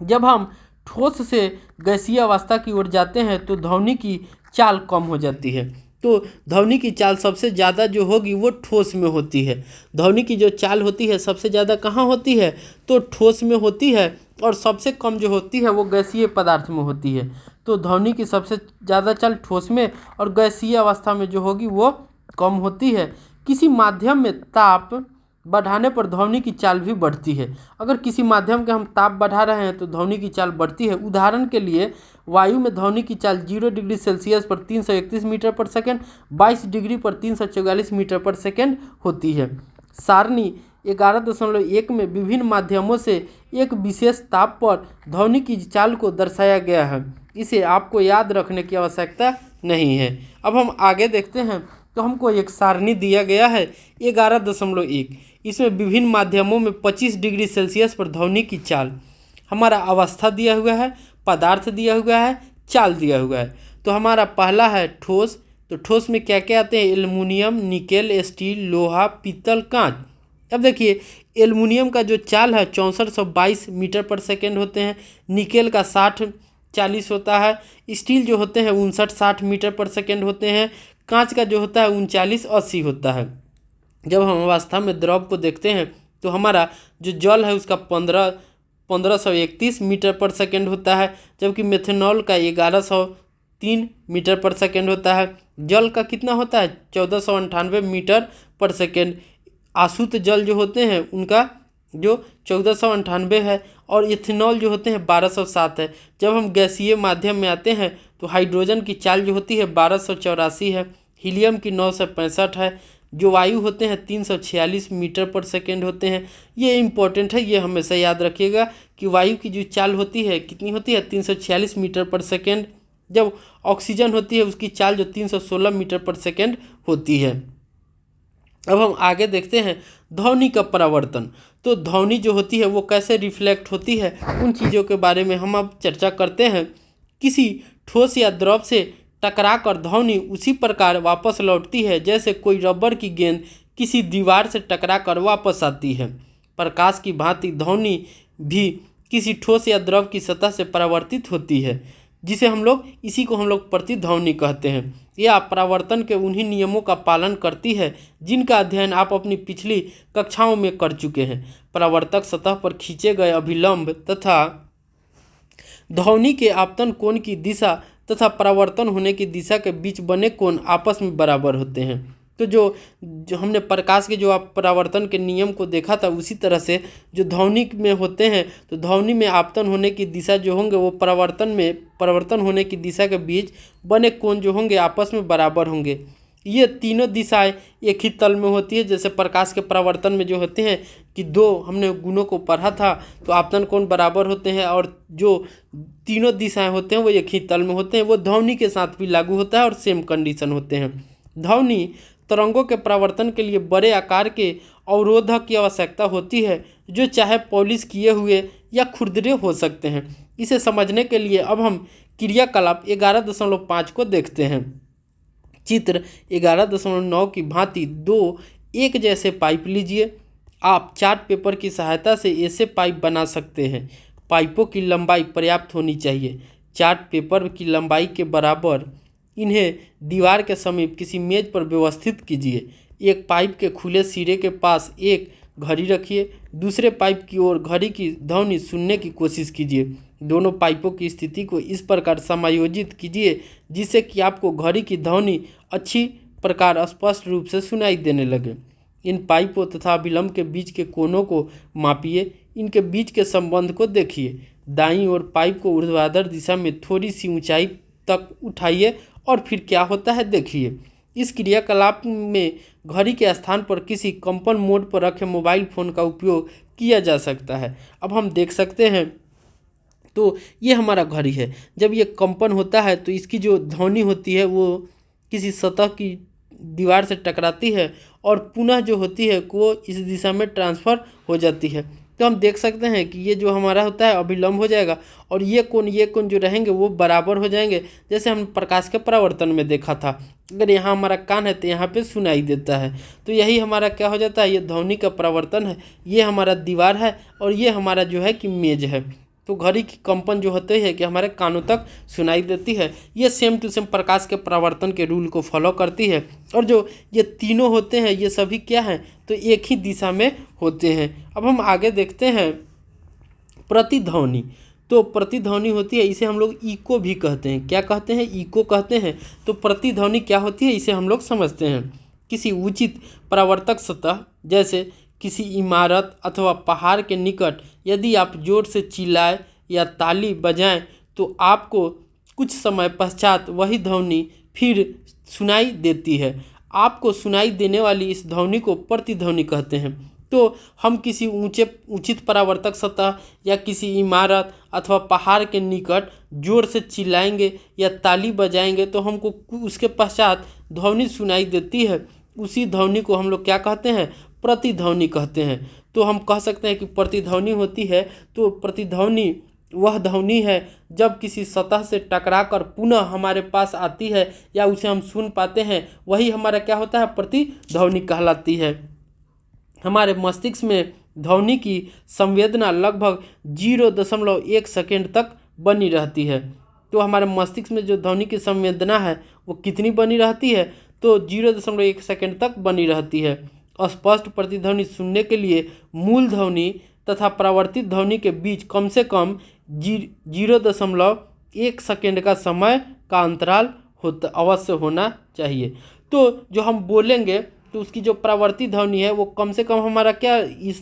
जब हम ठोस से गैसीय अवस्था की ओर जाते हैं तो ध्वनि की चाल कम हो जाती है। तो ध्वनि की चाल सबसे ज़्यादा जो होगी वो ठोस में होती है। ध्वनि की जो चाल होती है सबसे ज़्यादा कहाँ होती है, तो ठोस में होती है, और सबसे कम जो होती है वो गैसीय पदार्थ में होती है। तो ध्वनि की सबसे ज़्यादा चाल ठोस में और गैसीय अवस्था में जो होगी वो कम होती है। किसी माध्यम में ताप बढ़ाने पर ध्वनि की चाल भी बढ़ती है। अगर किसी माध्यम के हम ताप बढ़ा रहे हैं तो ध्वनि की चाल बढ़ती है। उदाहरण के लिए वायु में ध्वनि की चाल 0 डिग्री सेल्सियस पर 331 मीटर पर सेकेंड, 22 डिग्री पर 344 मीटर पर सेकेंड होती है। सारणी 11.1 में विभिन्न माध्यमों से एक विशेष ताप पर ध्वनि की चाल को दर्शाया गया है। इसे आपको याद रखने की आवश्यकता नहीं है। अब हम आगे देखते हैं तो हमको एक सारणी दिया गया है 11.1। इसमें विभिन्न माध्यमों में 25 डिग्री सेल्सियस पर ध्वनि की चाल, हमारा अवस्था दिया हुआ है, पदार्थ दिया हुआ है, चाल दिया हुआ है। तो हमारा पहला है ठोस। तो ठोस में क्या क्या आते हैं, एल्युमिनियम, निकेल, स्टील, लोहा, पीतल, कांच। अब देखिए एल्युमिनियम का जो चाल है 6422 मीटर पर सेकेंड होते हैं। निकेल का 60-40 होता है। स्टील जो होते हैं 59-60 मीटर पर सेकेंड होते हैं। कांच का जो होता है 39-80 होता है। जब हम अवस्था में द्रव को देखते हैं तो हमारा जो जल है उसका 1531 मीटर पर सेकेंड होता है, जबकि मेथनॉल का 1103 मीटर पर सेकेंड होता है। जल का कितना होता है 1498 मीटर पर सेकेंड। आशुद्ध जल जो होते हैं उनका जो 1498 है, और इथेनॉल जो होते हैं 1207 है। जब हम गैसीय माध्यम में आते हैं तो हाइड्रोजन की चाल जो होती है 1284 है, हीलियम की 965 है, जो वायु होते हैं 346 मीटर पर सेकेंड होते हैं। ये इम्पोर्टेंट है, ये हमेशा याद रखिएगा कि वायु की जो चाल होती है कितनी होती है, 346 मीटर पर सेकेंड। जब ऑक्सीजन होती है उसकी चाल जो 316 मीटर पर सेकेंड होती है। अब हम आगे देखते हैं ध्वनि का परावर्तन। तो ध्वनि जो होती है वो कैसे रिफ्लेक्ट होती है, उन चीज़ों के बारे में हम अब चर्चा करते हैं। किसी ठोस या द्रव से टकरा कर ध्वनि उसी प्रकार वापस लौटती है जैसे कोई रबर की गेंद किसी दीवार से टकरा कर वापस आती है। प्रकाश की भांति ध्वनि भी किसी ठोस या द्रव की सतह से परावर्तित होती है, जिसे इसी को हम लोग प्रतिध्वनि कहते हैं। यह परावर्तन के उन्हीं नियमों का पालन करती है जिनका अध्ययन आप अपनी पिछली कक्षाओं में कर चुके हैं। परावर्तक सतह पर खींचे गए अभिलंब तथा ध्वनि के आपतन कोण की दिशा तथा परावर्तन होने की दिशा के बीच बने कोण आपस में बराबर होते हैं। तो जो हमने प्रकाश के जो आप परावर्तन के नियम को देखा था, उसी तरह से जो ध्वनि में होते हैं, तो ध्वनि में आपतन होने की दिशा जो होंगे वो परावर्तन होने की दिशा के बीच बने कोण जो होंगे आपस में बराबर होंगे। ये तीनों दिशाएं एक ही तल में होती है। जैसे प्रकाश के परावर्तन में जो होते हैं कि दो हमने गुणों को पढ़ा था, तो आपतन कोण बराबर होते हैं, और जो तीनों दिशाएं होते हैं वो एक ही तल में होते हैं। वो ध्वनि के साथ भी लागू होता है और सेम कंडीशन होते हैं। ध्वनि तरंगों के परावर्तन के लिए बड़े आकार के अवरोधक की आवश्यकता होती है, जो चाहे पॉलिश किए हुए या खुरदरे हो सकते हैं। इसे समझने के लिए अब हम क्रियाकलाप 11.5 को देखते हैं। चित्र 11.9 की भांति दो एक जैसे पाइप लीजिए। आप चार्ट पेपर की सहायता से ऐसे पाइप बना सकते हैं। पाइपों की लंबाई पर्याप्त होनी चाहिए, चार्ट पेपर की लंबाई के बराबर। इन्हें दीवार के समीप किसी मेज पर व्यवस्थित कीजिए। एक पाइप के खुले सिरे के पास एक घड़ी रखिए, दूसरे पाइप की ओर घड़ी की ध्वनि सुनने की कोशिश कीजिए। दोनों पाइपों की स्थिति को इस प्रकार समायोजित कीजिए जिससे कि आपको घड़ी की ध्वनि अच्छी प्रकार स्पष्ट रूप से सुनाई देने लगे। इन पाइपों तथा अभिलंब के बीच के कोनों को मापिए, इनके बीच के संबंध को देखिए। दाईं ओर पाइप को ऊर्ध्वाधर दिशा में थोड़ी सी ऊंचाई तक उठाइए और फिर क्या होता है देखिए। इस क्रियाकलाप में घड़ी के स्थान पर किसी कंपन मोड पर रखे मोबाइल फ़ोन का उपयोग किया जा सकता है। अब हम देख सकते हैं, तो ये हमारा घड़ी है। जब ये कंपन होता है तो इसकी जो ध्वनि होती है वो किसी सतह की दीवार से टकराती है और पुनः जो होती है वो इस दिशा में ट्रांसफ़र हो जाती है। तो हम देख सकते हैं कि ये जो हमारा होता है अभिलंब हो जाएगा, और ये कोण जो रहेंगे वो बराबर हो जाएंगे, जैसे हम प्रकाश के परावर्तन में देखा था। अगर यहाँ हमारा कान है तो यहाँ पे सुनाई देता है। तो यही हमारा क्या हो जाता है, ये ध्वनि का परावर्तन है। ये हमारा दीवार है और ये हमारा जो है कि मेज है। तो घड़ी की कंपन जो होते हैं कि हमारे कानों तक सुनाई देती है। ये सेम टू सेम प्रकाश के परावर्तन के रूल को फॉलो करती है। और जो ये तीनों होते हैं ये सभी क्या हैं, तो एक ही दिशा में होते हैं। अब हम आगे देखते हैं प्रतिध्वनि। तो प्रतिध्वनि होती है, इसे हम लोग इको भी कहते हैं। क्या कहते हैं, इको कहते हैं। तो प्रतिध्वनि क्या होती है इसे हम लोग समझते हैं। किसी उचित परावर्तक सतह जैसे किसी इमारत अथवा पहाड़ के निकट यदि आप जोर से चिल्लाएं या ताली बजाएं तो आपको कुछ समय पश्चात वही ध्वनि फिर सुनाई देती है। आपको सुनाई देने वाली इस ध्वनि को प्रतिध्वनि कहते हैं। तो हम किसी उचित परावर्तक सतह या किसी इमारत अथवा पहाड़ के निकट जोर से चिल्लाएंगे या ताली बजाएंगे तो हमको उसके पश्चात ध्वनि सुनाई देती है। उसी ध्वनि को हम लोग क्या कहते हैं, प्रतिध्वनि कहते हैं। तो हम कह सकते हैं कि प्रतिध्वनि होती है, तो प्रतिध्वनि वह ध्वनि है जब किसी सतह से टकराकर पुनः हमारे पास आती है या उसे हम सुन पाते हैं, वही हमारा क्या होता है, प्रतिध्वनि कहलाती है। हमारे मस्तिष्क में ध्वनि की संवेदना लगभग 0.1 सेकेंड तक बनी रहती है। तो हमारे मस्तिष्क में जो ध्वनि की संवेदना है वो कितनी बनी रहती है, तो 0.1 सेकेंड तक बनी रहती है। स्पष्ट प्रतिध्वनि सुनने के लिए मूल ध्वनि तथा परावर्तित ध्वनि के बीच कम से कम 0.1 सेकेंड का समय का अंतराल अवश्य होना चाहिए। तो जो हम बोलेंगे तो उसकी जो परावर्ती ध्वनि है वो कम से कम हमारा क्या इस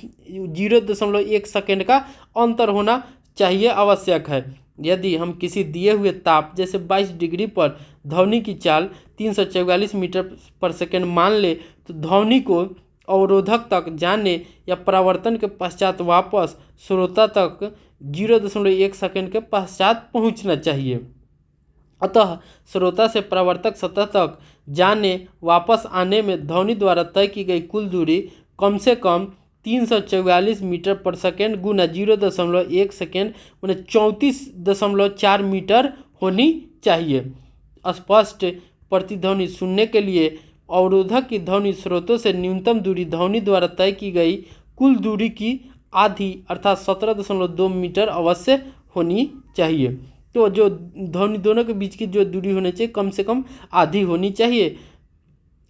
0.1 सेकेंड का अंतर होना चाहिए, आवश्यक है। यदि हम किसी दिए हुए ताप जैसे 22 डिग्री पर ध्वनि की चाल 344 मीटर पर सेकेंड मान ले, तो ध्वनि को अवरोधक तक जाने या परावर्तन के पश्चात वापस श्रोता तक 0.1 सेकेंड के पश्चात पहुंचना चाहिए। अतः श्रोता से परावर्तक सतह तक जाने वापस आने में ध्वनि द्वारा तय की गई कुल दूरी कम से कम 344 मीटर पर सेकेंड गुना 0.1 सेकेंड उन्हें 34.4 मीटर होनी चाहिए। स्पष्ट प्रतिध्वनि सुनने के लिए अवरोधक की ध्वनि स्रोतों से न्यूनतम दूरी ध्वनि द्वारा तय की गई कुल दूरी की आधी अर्थात 17.2 मीटर अवश्य होनी चाहिए। तो जो ध्वनि दोनों के बीच की जो दूरी होनी चाहिए कम से कम आधी होनी चाहिए।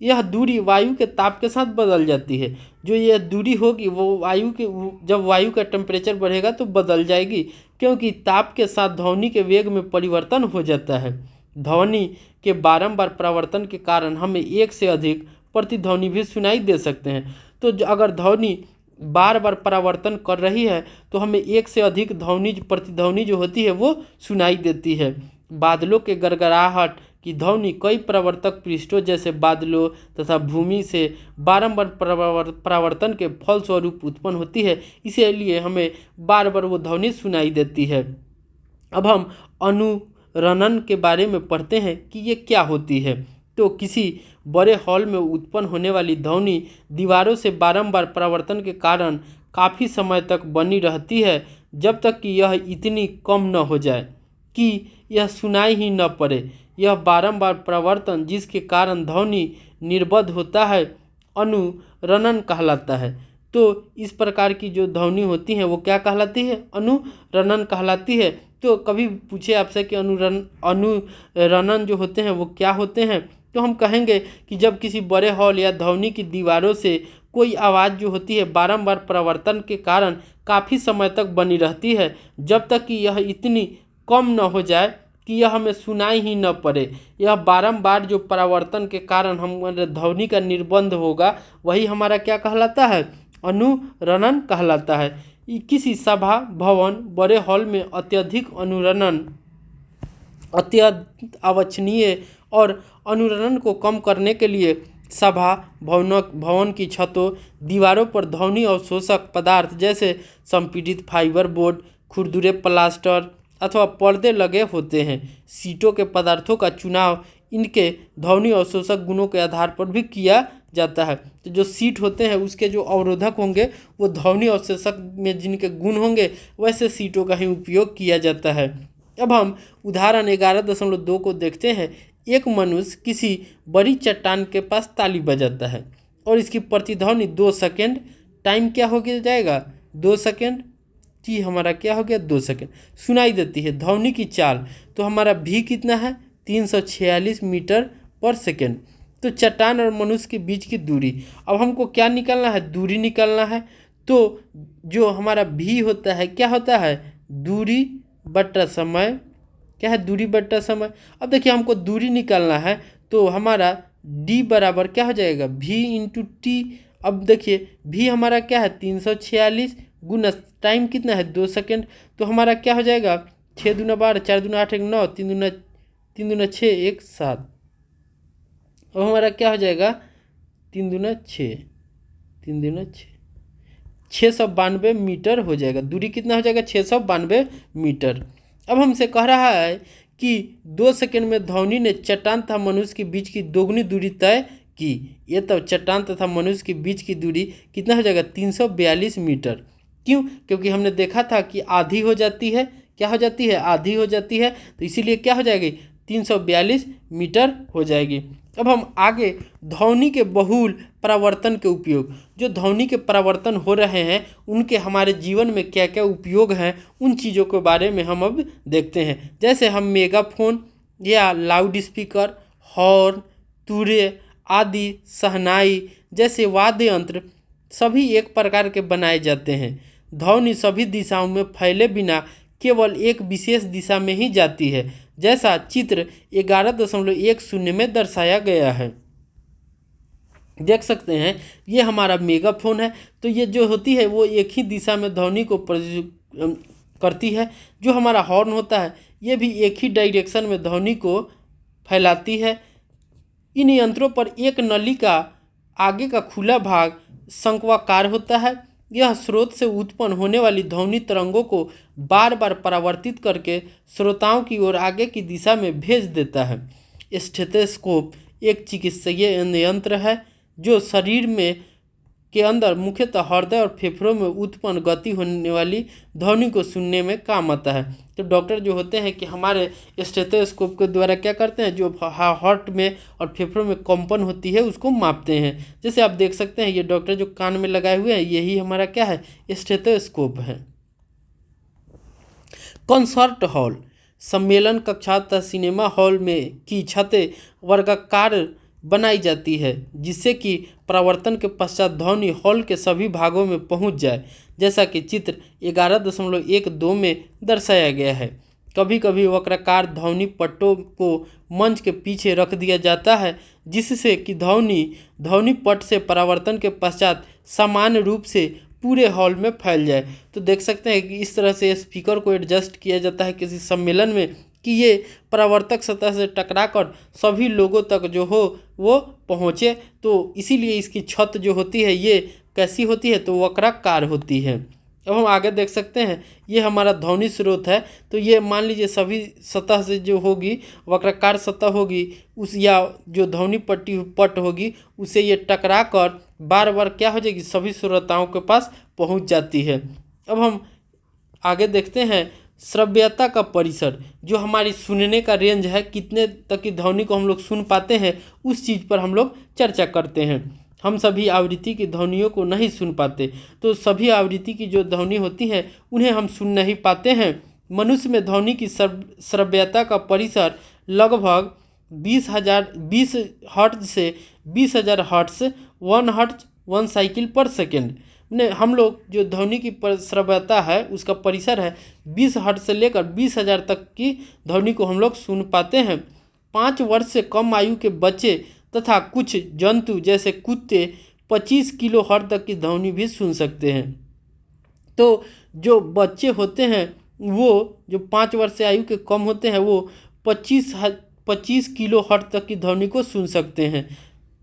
यह दूरी वायु के ताप के साथ बदल जाती है। जो यह दूरी होगी वो जब वायु का टेम्परेचर बढ़ेगा तो बदल जाएगी, क्योंकि ताप के साथ ध्वनि के वेग में परिवर्तन हो जाता है। ध्वनि के बारंबार परावर्तन के कारण हमें एक से अधिक प्रतिध्वनि भी सुनाई दे सकते हैं। तो अगर ध्वनि बार बार परावर्तन कर रही है तो हमें एक से अधिक प्रतिध्वनि जो होती है वो सुनाई देती है। बादलों के गड़गड़ाहट की ध्वनि कई परावर्तक पृष्ठों जैसे बादलों तथा भूमि से बारंबार परावर्तन के फलस्वरूप उत्पन्न होती है, इसीलिए हमें बार बार वो ध्वनि सुनाई देती है। अब हम अनुरणन के बारे में पढ़ते हैं कि ये क्या होती है। तो किसी बड़े हॉल में उत्पन्न होने वाली ध्वनि दीवारों से बारंबार परावर्तन के कारण काफ़ी समय तक बनी रहती है, जब तक कि यह इतनी कम न हो जाए कि यह सुनाई ही न पड़े। यह बारंबार परावर्तन जिसके कारण ध्वनि निर्बद्ध होता है अनुरणन कहलाता है। तो इस प्रकार की जो ध्वनि होती है वो क्या कहलाती है? अनुरणन कहलाती है। तो कभी पूछे आपसे कि अनुरणन जो होते हैं वो क्या होते हैं, तो हम कहेंगे कि जब किसी बड़े हॉल या ध्वनि की दीवारों से कोई आवाज़ जो होती है बारंबार परावर्तन के कारण काफ़ी समय तक बनी रहती है, जब तक कि यह इतनी कम न हो जाए कि यह हमें सुनाई ही न पड़े। यह बारंबार जो परावर्तन के कारण हमारे ध्वनि का निर्बंध होगा वही हमारा क्या कहलाता है? अनुरणन कहलाता है। किसी सभा भवन बड़े हॉल में अत्यधिक अनुरणन अत्यंत अवांछनीय और अनुरणन को कम करने के लिए सभा भवन की छतों दीवारों पर ध्वनि अवशोषक पदार्थ जैसे संपीड़ित फाइबर बोर्ड, खुरदुरे प्लास्टर अथवा पर्दे लगे होते हैं। सीटों के पदार्थों का चुनाव इनके ध्वनि अवशोषक गुणों के आधार पर भी किया जाता है। तो जो सीट होते हैं उसके जो अवरोधक होंगे वो ध्वनि अवशोषक में जिनके गुण होंगे वैसे सीटों का ही उपयोग किया जाता है। अब हम उदाहरण 11.2 को देखते हैं। एक मनुष्य किसी बड़ी चट्टान के पास ताली बजाता है और इसकी प्रतिध्वनि 2 सेकेंड, टाइम क्या हो गया जाएगा 2 सेकेंड, जी हमारा क्या हो गया 2 सेकेंड सुनाई देती है। ध्वनि की चाल तो हमारा भी कितना है 346 मीटर पर सेकेंड। तो चट्टान और मनुष्य के बीच की दूरी, अब हमको क्या निकालना है? दूरी निकालना है। तो जो हमारा भी होता है क्या होता है? दूरी बटा समय। क्या है? दूरी बटा समय। अब देखिए हमको दूरी निकालना है तो हमारा d बराबर क्या हो जाएगा? v into T. अब देखिए v हमारा क्या है 346 गुना टाइम कितना है 2 सेकेंड। तो हमारा क्या हो जाएगा 6 दूना 12, 4 दूना 8, 1 9, 3 दूना 6, 1 7। अब हमारा क्या हो जाएगा 3 दूना 6, 3 दूना 6, 692 मीटर हो जाएगा। दूरी कितना हो जाएगा 692 मीटर। अब हमसे कह रहा है कि 2 सेकेंड में ध्वनि ने चट्टान तथा मनुष्य के बीच की दोगुनी दूरी तय की। ये तब चट्टान तथा मनुष्य के बीच की दूरी कितना हो जाएगा 342 मीटर। क्यों? क्योंकि हमने देखा था कि आधी हो जाती है। क्या हो जाती है? आधी हो जाती है। तो इसीलिए क्या हो जाएगी 342 मीटर हो जाएगी। अब हम आगे ध्वनि के बहुल परावर्तन के उपयोग, जो ध्वनि के परावर्तन हो रहे हैं उनके हमारे जीवन में क्या क्या उपयोग हैं उन चीज़ों के बारे में हम अब देखते हैं। जैसे हम मेगाफोन या लाउड स्पीकर, हॉर्न, तूरे आदि, शहनाई जैसे वाद्य यंत्र सभी एक प्रकार के बनाए जाते हैं। ध्वनि सभी दिशाओं में फैले बिना केवल एक विशेष दिशा में ही जाती है, जैसा चित्र 11.10 में दर्शाया गया है। देख सकते हैं ये हमारा मेगाफोन है। तो ये जो होती है वो एक ही दिशा में ध्वनि को करती है। जो हमारा हॉर्न होता है ये भी एक ही डायरेक्शन में ध्वनि को फैलाती है। इन यंत्रों पर एक नली का आगे का खुला भाग शंक्वाकार होता है। यह स्रोत से उत्पन्न होने वाली ध्वनि तरंगों को बार बार परावर्तित करके श्रोताओं की ओर आगे की दिशा में भेज देता है। स्टेथोस्कोप एक चिकित्सीय यंत्र है जो शरीर में के अंदर मुख्यतः हृदय और फेफड़ों में उत्पन्न गति होने वाली ध्वनि को सुनने में काम आता है। तो डॉक्टर जो होते हैं कि हमारे स्टेथोस्कोप के द्वारा क्या करते हैं, जो हार्ट में और फेफड़ों में कंपन होती है उसको मापते हैं। जैसे आप देख सकते हैं ये डॉक्टर जो कान में लगाए हुए हैं यही हमारा क्या है, स्टेथोस्कोप है। कॉन्सर्ट हॉल सम्मेलन कक्षा तथा सिनेमा हॉल में की छतें वर्गाकार बनाई जाती है जिससे कि परावर्तन के पश्चात ध्वनि हॉल के सभी भागों में पहुंच जाए, जैसा कि चित्र 11.12 में दर्शाया गया है। कभी कभी वक्राकार ध्वनि पट्टों को मंच के पीछे रख दिया जाता है जिससे कि ध्वनि पट्ट से परावर्तन के पश्चात समान रूप से पूरे हॉल में फैल जाए। तो देख सकते हैं कि इस तरह से स्पीकर को एडजस्ट किया जाता है किसी सम्मेलन में कि ये परावर्तक सतह से टकराकर सभी लोगों तक जो हो वो पहुँचे। तो इसीलिए इसकी छत जो होती है ये कैसी होती है, तो वक्राकार होती है। अब हम आगे देख सकते हैं ये हमारा ध्वनि स्रोत है। तो ये मान लीजिए सभी सतह से जो होगी वक्राकार सतह होगी उस या जो ध्वनि पट्ट होगी उसे ये टकरा कर बार बार क्या हो जाएगी, सभी श्रोताओं के पास पहुंच जाती है। अब हम आगे देखते हैं श्रव्यता का परिसर, जो हमारी सुनने का रेंज है, कितने तक की ध्वनि को हम लोग सुन पाते हैं उस चीज़ पर हम लोग चर्चा करते हैं। हम सभी आवृत्ति की ध्वनियों को नहीं सुन पाते, तो सभी आवृत्ति की जो ध्वनि होती है उन्हें हम सुन नहीं पाते हैं। मनुष्य में ध्वनि की श्रव्यता का परिसर लगभग 20 हर्ट्ज से 20,000 हर्ट्ज 1 हर्ट्ज 1 साइकिल पर सेकेंड ने हम लोग जो ध्वनि की श्रव्यता है उसका परिसर है 20 हर्ट्ज से लेकर 20,000 तक की ध्वनि को हम लोग सुन पाते हैं। 5 वर्ष से कम आयु के बच्चे तथा कुछ जंतु जैसे कुत्ते 25 किलो हर्ट्ज तक की ध्वनि भी सुन सकते हैं। तो जो बच्चे होते हैं वो जो 5 वर्ष से आयु के कम होते हैं वो 25 किलो हर्ट्ज तक की ध्वनि को सुन सकते हैं।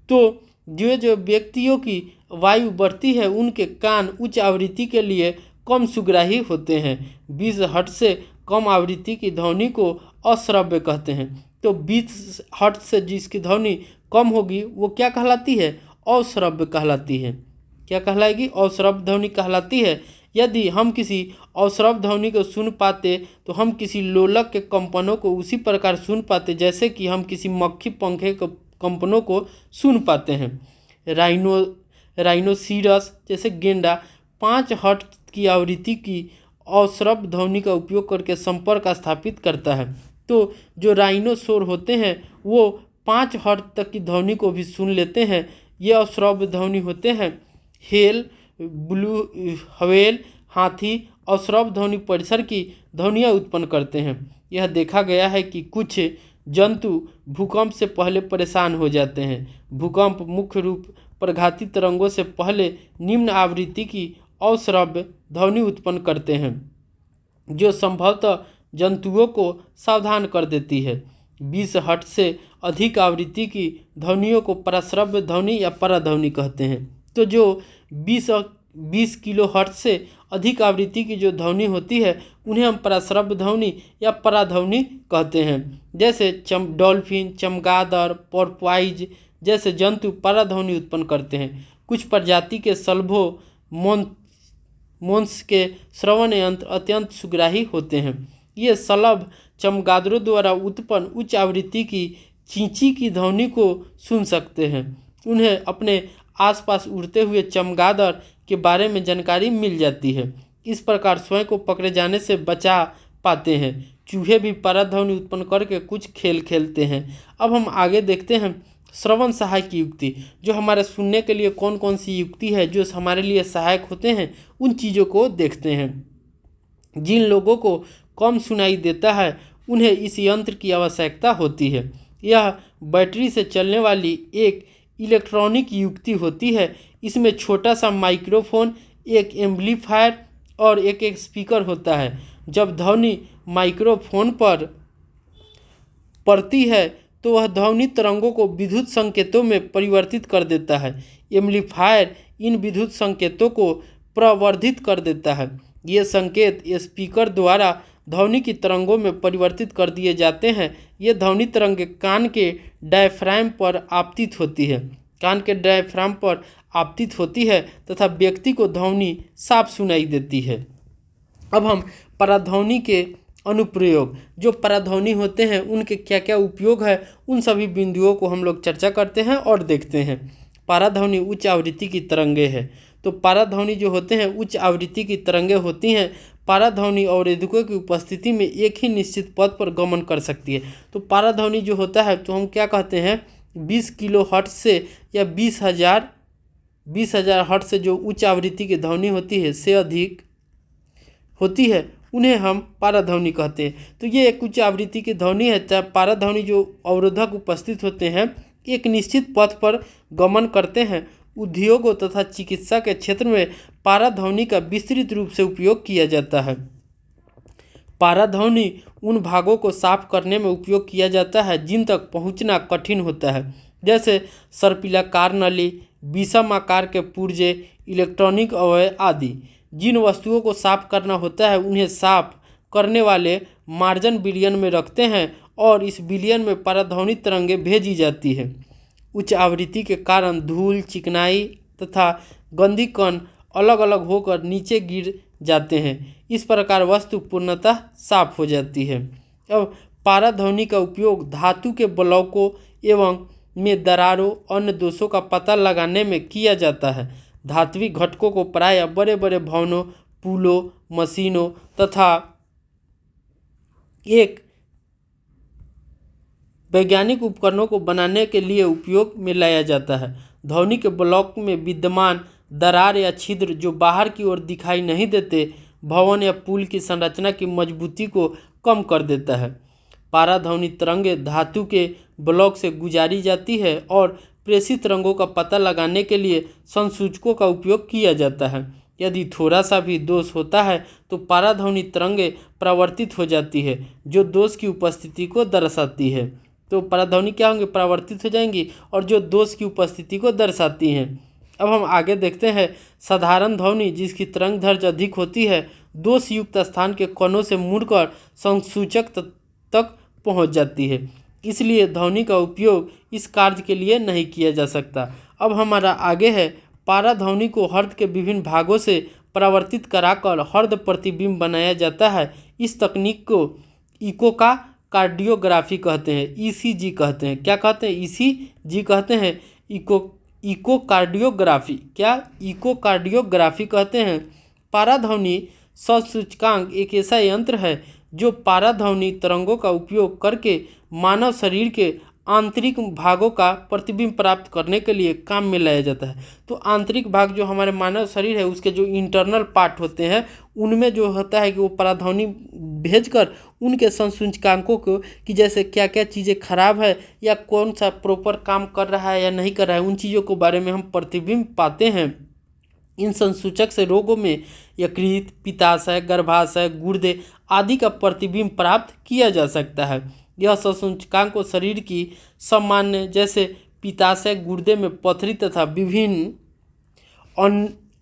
तो जो व्यक्तियों की वायु बढ़ती है उनके कान उच्च आवृत्ति के लिए कम सुग्राही होते हैं। 20 हर्ट्ज से कम आवृत्ति की ध्वनि को अश्रव्य कहते हैं। तो 20 हर्ट्ज से जिसकी ध्वनि कम होगी वो क्या कहलाती है, अश्रव्य कहलाती है। क्या कहलाएगी, अश्रव्य ध्वनि कहलाती है। यदि हम किसी अश्रव्य ध्वनि को सुन पाते तो हम किसी लोलक के कंपनों को उसी प्रकार सुन पाते जैसे कि हम किसी मक्खी पंखे के कंपनों को सुन पाते हैं। राइनोसीरस जैसे गेंडा 5 हर्ट्ज की आवृत्ति की अश्रव्य ध्वनि का उपयोग करके संपर्क स्थापित करता है। तो जो राइनोसोर होते हैं वो 5 हर्ट्ज तक की ध्वनि को भी सुन लेते हैं। ये अश्रव्य ध्वनि होते हैं। व्हेल, हाथी अश्रव्य ध्वनि परिसर की ध्वनियाँ उत्पन्न करते हैं। यह देखा गया है कि कुछ जंतु भूकंप से पहले परेशान हो जाते हैं। भूकंप मुख्य रूप प्रघाती तरंगों से पहले निम्न आवृत्ति की अश्रव्य ध्वनि उत्पन्न करते हैं जो संभवतः जंतुओं को सावधान कर देती है। 20 हर्ट्ज से अधिक आवृत्ति की ध्वनियों को पराश्रव्य ध्वनि या पराध्वनि कहते हैं। तो जो 20 किलो हर्ट्ज से अधिक आवृत्ति की जो ध्वनि होती है उन्हें हम पराश्रव्य ध्वनि या पराध्वनि कहते हैं। जैसे डॉल्फिन, चमगादड़, पोर्पोइज जैसे जंतु पराध्वनि उत्पन्न करते हैं। कुछ प्रजाति के सल्वो मोन्स के श्रवण यंत्र अत्यंत सुग्राही होते हैं। ये सलभ चमगादड़ों द्वारा उत्पन्न उच्च आवृत्ति की चींची की ध्वनि को सुन सकते हैं। उन्हें अपने आसपास उड़ते हुए चमगादड़ के बारे में जानकारी मिल जाती है। इस प्रकार स्वयं को पकड़े जाने से बचा पाते हैं। चूहे भी पराध्वनि उत्पन्न करके कुछ खेल खेलते हैं। अब हम आगे देखते हैं श्रवण सहायक युक्ति, जो हमारे सुनने के लिए कौन कौन सी युक्ति है जो हमारे लिए सहायक होते हैं उन चीज़ों को देखते हैं। जिन लोगों को कम सुनाई देता है उन्हें इस यंत्र की आवश्यकता होती है। यह बैटरी से चलने वाली एक इलेक्ट्रॉनिक युक्ति होती है। इसमें छोटा सा माइक्रोफोन, एक एम्पलीफायर और एक स्पीकर होता है। जब ध्वनि माइक्रोफोन पर पड़ती है तो वह ध्वनि तरंगों को विद्युत संकेतों में परिवर्तित कर देता है। एम्पलीफायर इन विद्युत संकेतों को प्रवर्धित कर देता है। ये संकेत स्पीकर द्वारा ध्वनि की तरंगों में परिवर्तित कर दिए जाते हैं। ये ध्वनि तरंगें कान के डायफ्राम पर आपतित होती है तथा व्यक्ति को ध्वनि साफ सुनाई देती है। अब हम पराध्वनि के अनुप्रयोग, जो पराध्वनि होते हैं उनके क्या क्या उपयोग है, उन सभी बिंदुओं को हम लोग चर्चा करते हैं और देखते हैं। पराध्वनि उच्च आवृत्ति की तरंगे हैं। तो पराध्वनि जो होते हैं उच्च आवृत्ति की तरंगे होती हैं। पराध्वनि अवरोधकों की उपस्थिति में एक ही निश्चित पथ पर गमन कर सकती है। तो पराध्वनि जो होता है तो हम क्या कहते हैं, 20 किलो हर्ट्ज से या 20,000 हर्ट्ज से जो उच्च आवृत्ति की ध्वनि होती है से अधिक होती है, उन्हें हम पराध्वनि कहते हैं। तो ये एक उच्च आवृत्ति की ध्वनि है। चाहे पराध्वनि जो अवरोधक उपस्थित होते हैं एक निश्चित पथ पर गमन करते हैं। उद्योगों तथा चिकित्सा के क्षेत्र में पराध्वनि का विस्तृत रूप से उपयोग किया जाता है। पराध्वनि उन भागों को साफ करने में उपयोग किया जाता है जिन तक पहुंचना कठिन होता है, जैसे सर्पिलाकार नली, विषम आकार के पुर्जे, इलेक्ट्रॉनिक अवयव आदि। जिन वस्तुओं को साफ करना होता है उन्हें साफ करने वाले मार्जन विलयन में रखते हैं और इस विलयन में पराध्वनि तरंगें भेजी जाती है। उच्च आवृत्ति के कारण धूल, चिकनाई तथा गंदी कण अलग अलग होकर नीचे गिर जाते हैं। इस प्रकार वस्तु पूर्णतः साफ हो जाती है। अब पराध्वनि का उपयोग धातु के ब्लॉकों एवं में दरारों, अन्य दोषों का पता लगाने में किया जाता है। धात्विक घटकों को प्रायः बड़े बड़े भवनों, पुलों, मशीनों तथा एक वैज्ञानिक उपकरणों को बनाने के लिए उपयोग में लाया जाता है। ध्वनि के ब्लॉक में विद्यमान दरार या छिद्र जो बाहर की ओर दिखाई नहीं देते, भवन या पुल की संरचना की मजबूती को कम कर देता है। पराध्वनि तरंगें धातु के ब्लॉक से गुजारी जाती है और प्रेषित तरंगों का पता लगाने के लिए संसूचकों का उपयोग किया जाता है। यदि थोड़ा सा भी दोष होता है तो पराध्वनि तरंगें परावर्तित हो जाती है, जो दोष की उपस्थिति को दर्शाती है। तो पराध्वनि क्या होंगे, परावर्तित हो जाएंगी और जो दोष की उपस्थिति को दर्शाती हैं। अब हम आगे देखते हैं साधारण ध्वनि, जिसकी तरंग दैर्ध्य अधिक होती है, दोष युक्त स्थान के कोनों से मुड़कर संसूचक तक पहुंच जाती है। इसलिए ध्वनि का उपयोग इस कार्य के लिए नहीं किया जा सकता। अब हमारा आगे है, पराध्वनि को हृदय के विभिन्न भागों से परावर्तित कराकर हृदय प्रतिबिंब बनाया जाता है। इस तकनीक को इकोकार्डियोग्राफी कहते हैं, ईसीजी कहते हैं। क्या कहते हैं, ईसीजी कहते हैं। इकोकार्डियोग्राफी कहते हैं। पराध्वनि सूचकांक एक ऐसा यंत्र है जो पराध्वनि तरंगों का उपयोग करके मानव शरीर के आंतरिक भागों का प्रतिबिंब प्राप्त करने के लिए काम में लाया जाता है। तो आंतरिक भाग जो हमारे मानव शरीर है उसके जो इंटरनल पार्ट होते हैं उनमें जो होता है कि वो पराध्वनि भेजकर उनके संसूचकांकों को कि जैसे क्या क्या चीज़ें खराब है या कौन सा प्रॉपर काम कर रहा है या नहीं कर रहा है, उन चीज़ों के बारे में हम प्रतिबिंब पाते हैं। इन संसूचक से रोगों में यकृत, पित्ताशय, गर्भाशय, गुर्दे आदि का प्रतिबिंब प्राप्त किया जा सकता है। यह संसूचकांक को शरीर की सामान्य जैसे पित्ताशय, गुर्दे में पथरी तथा विभिन्न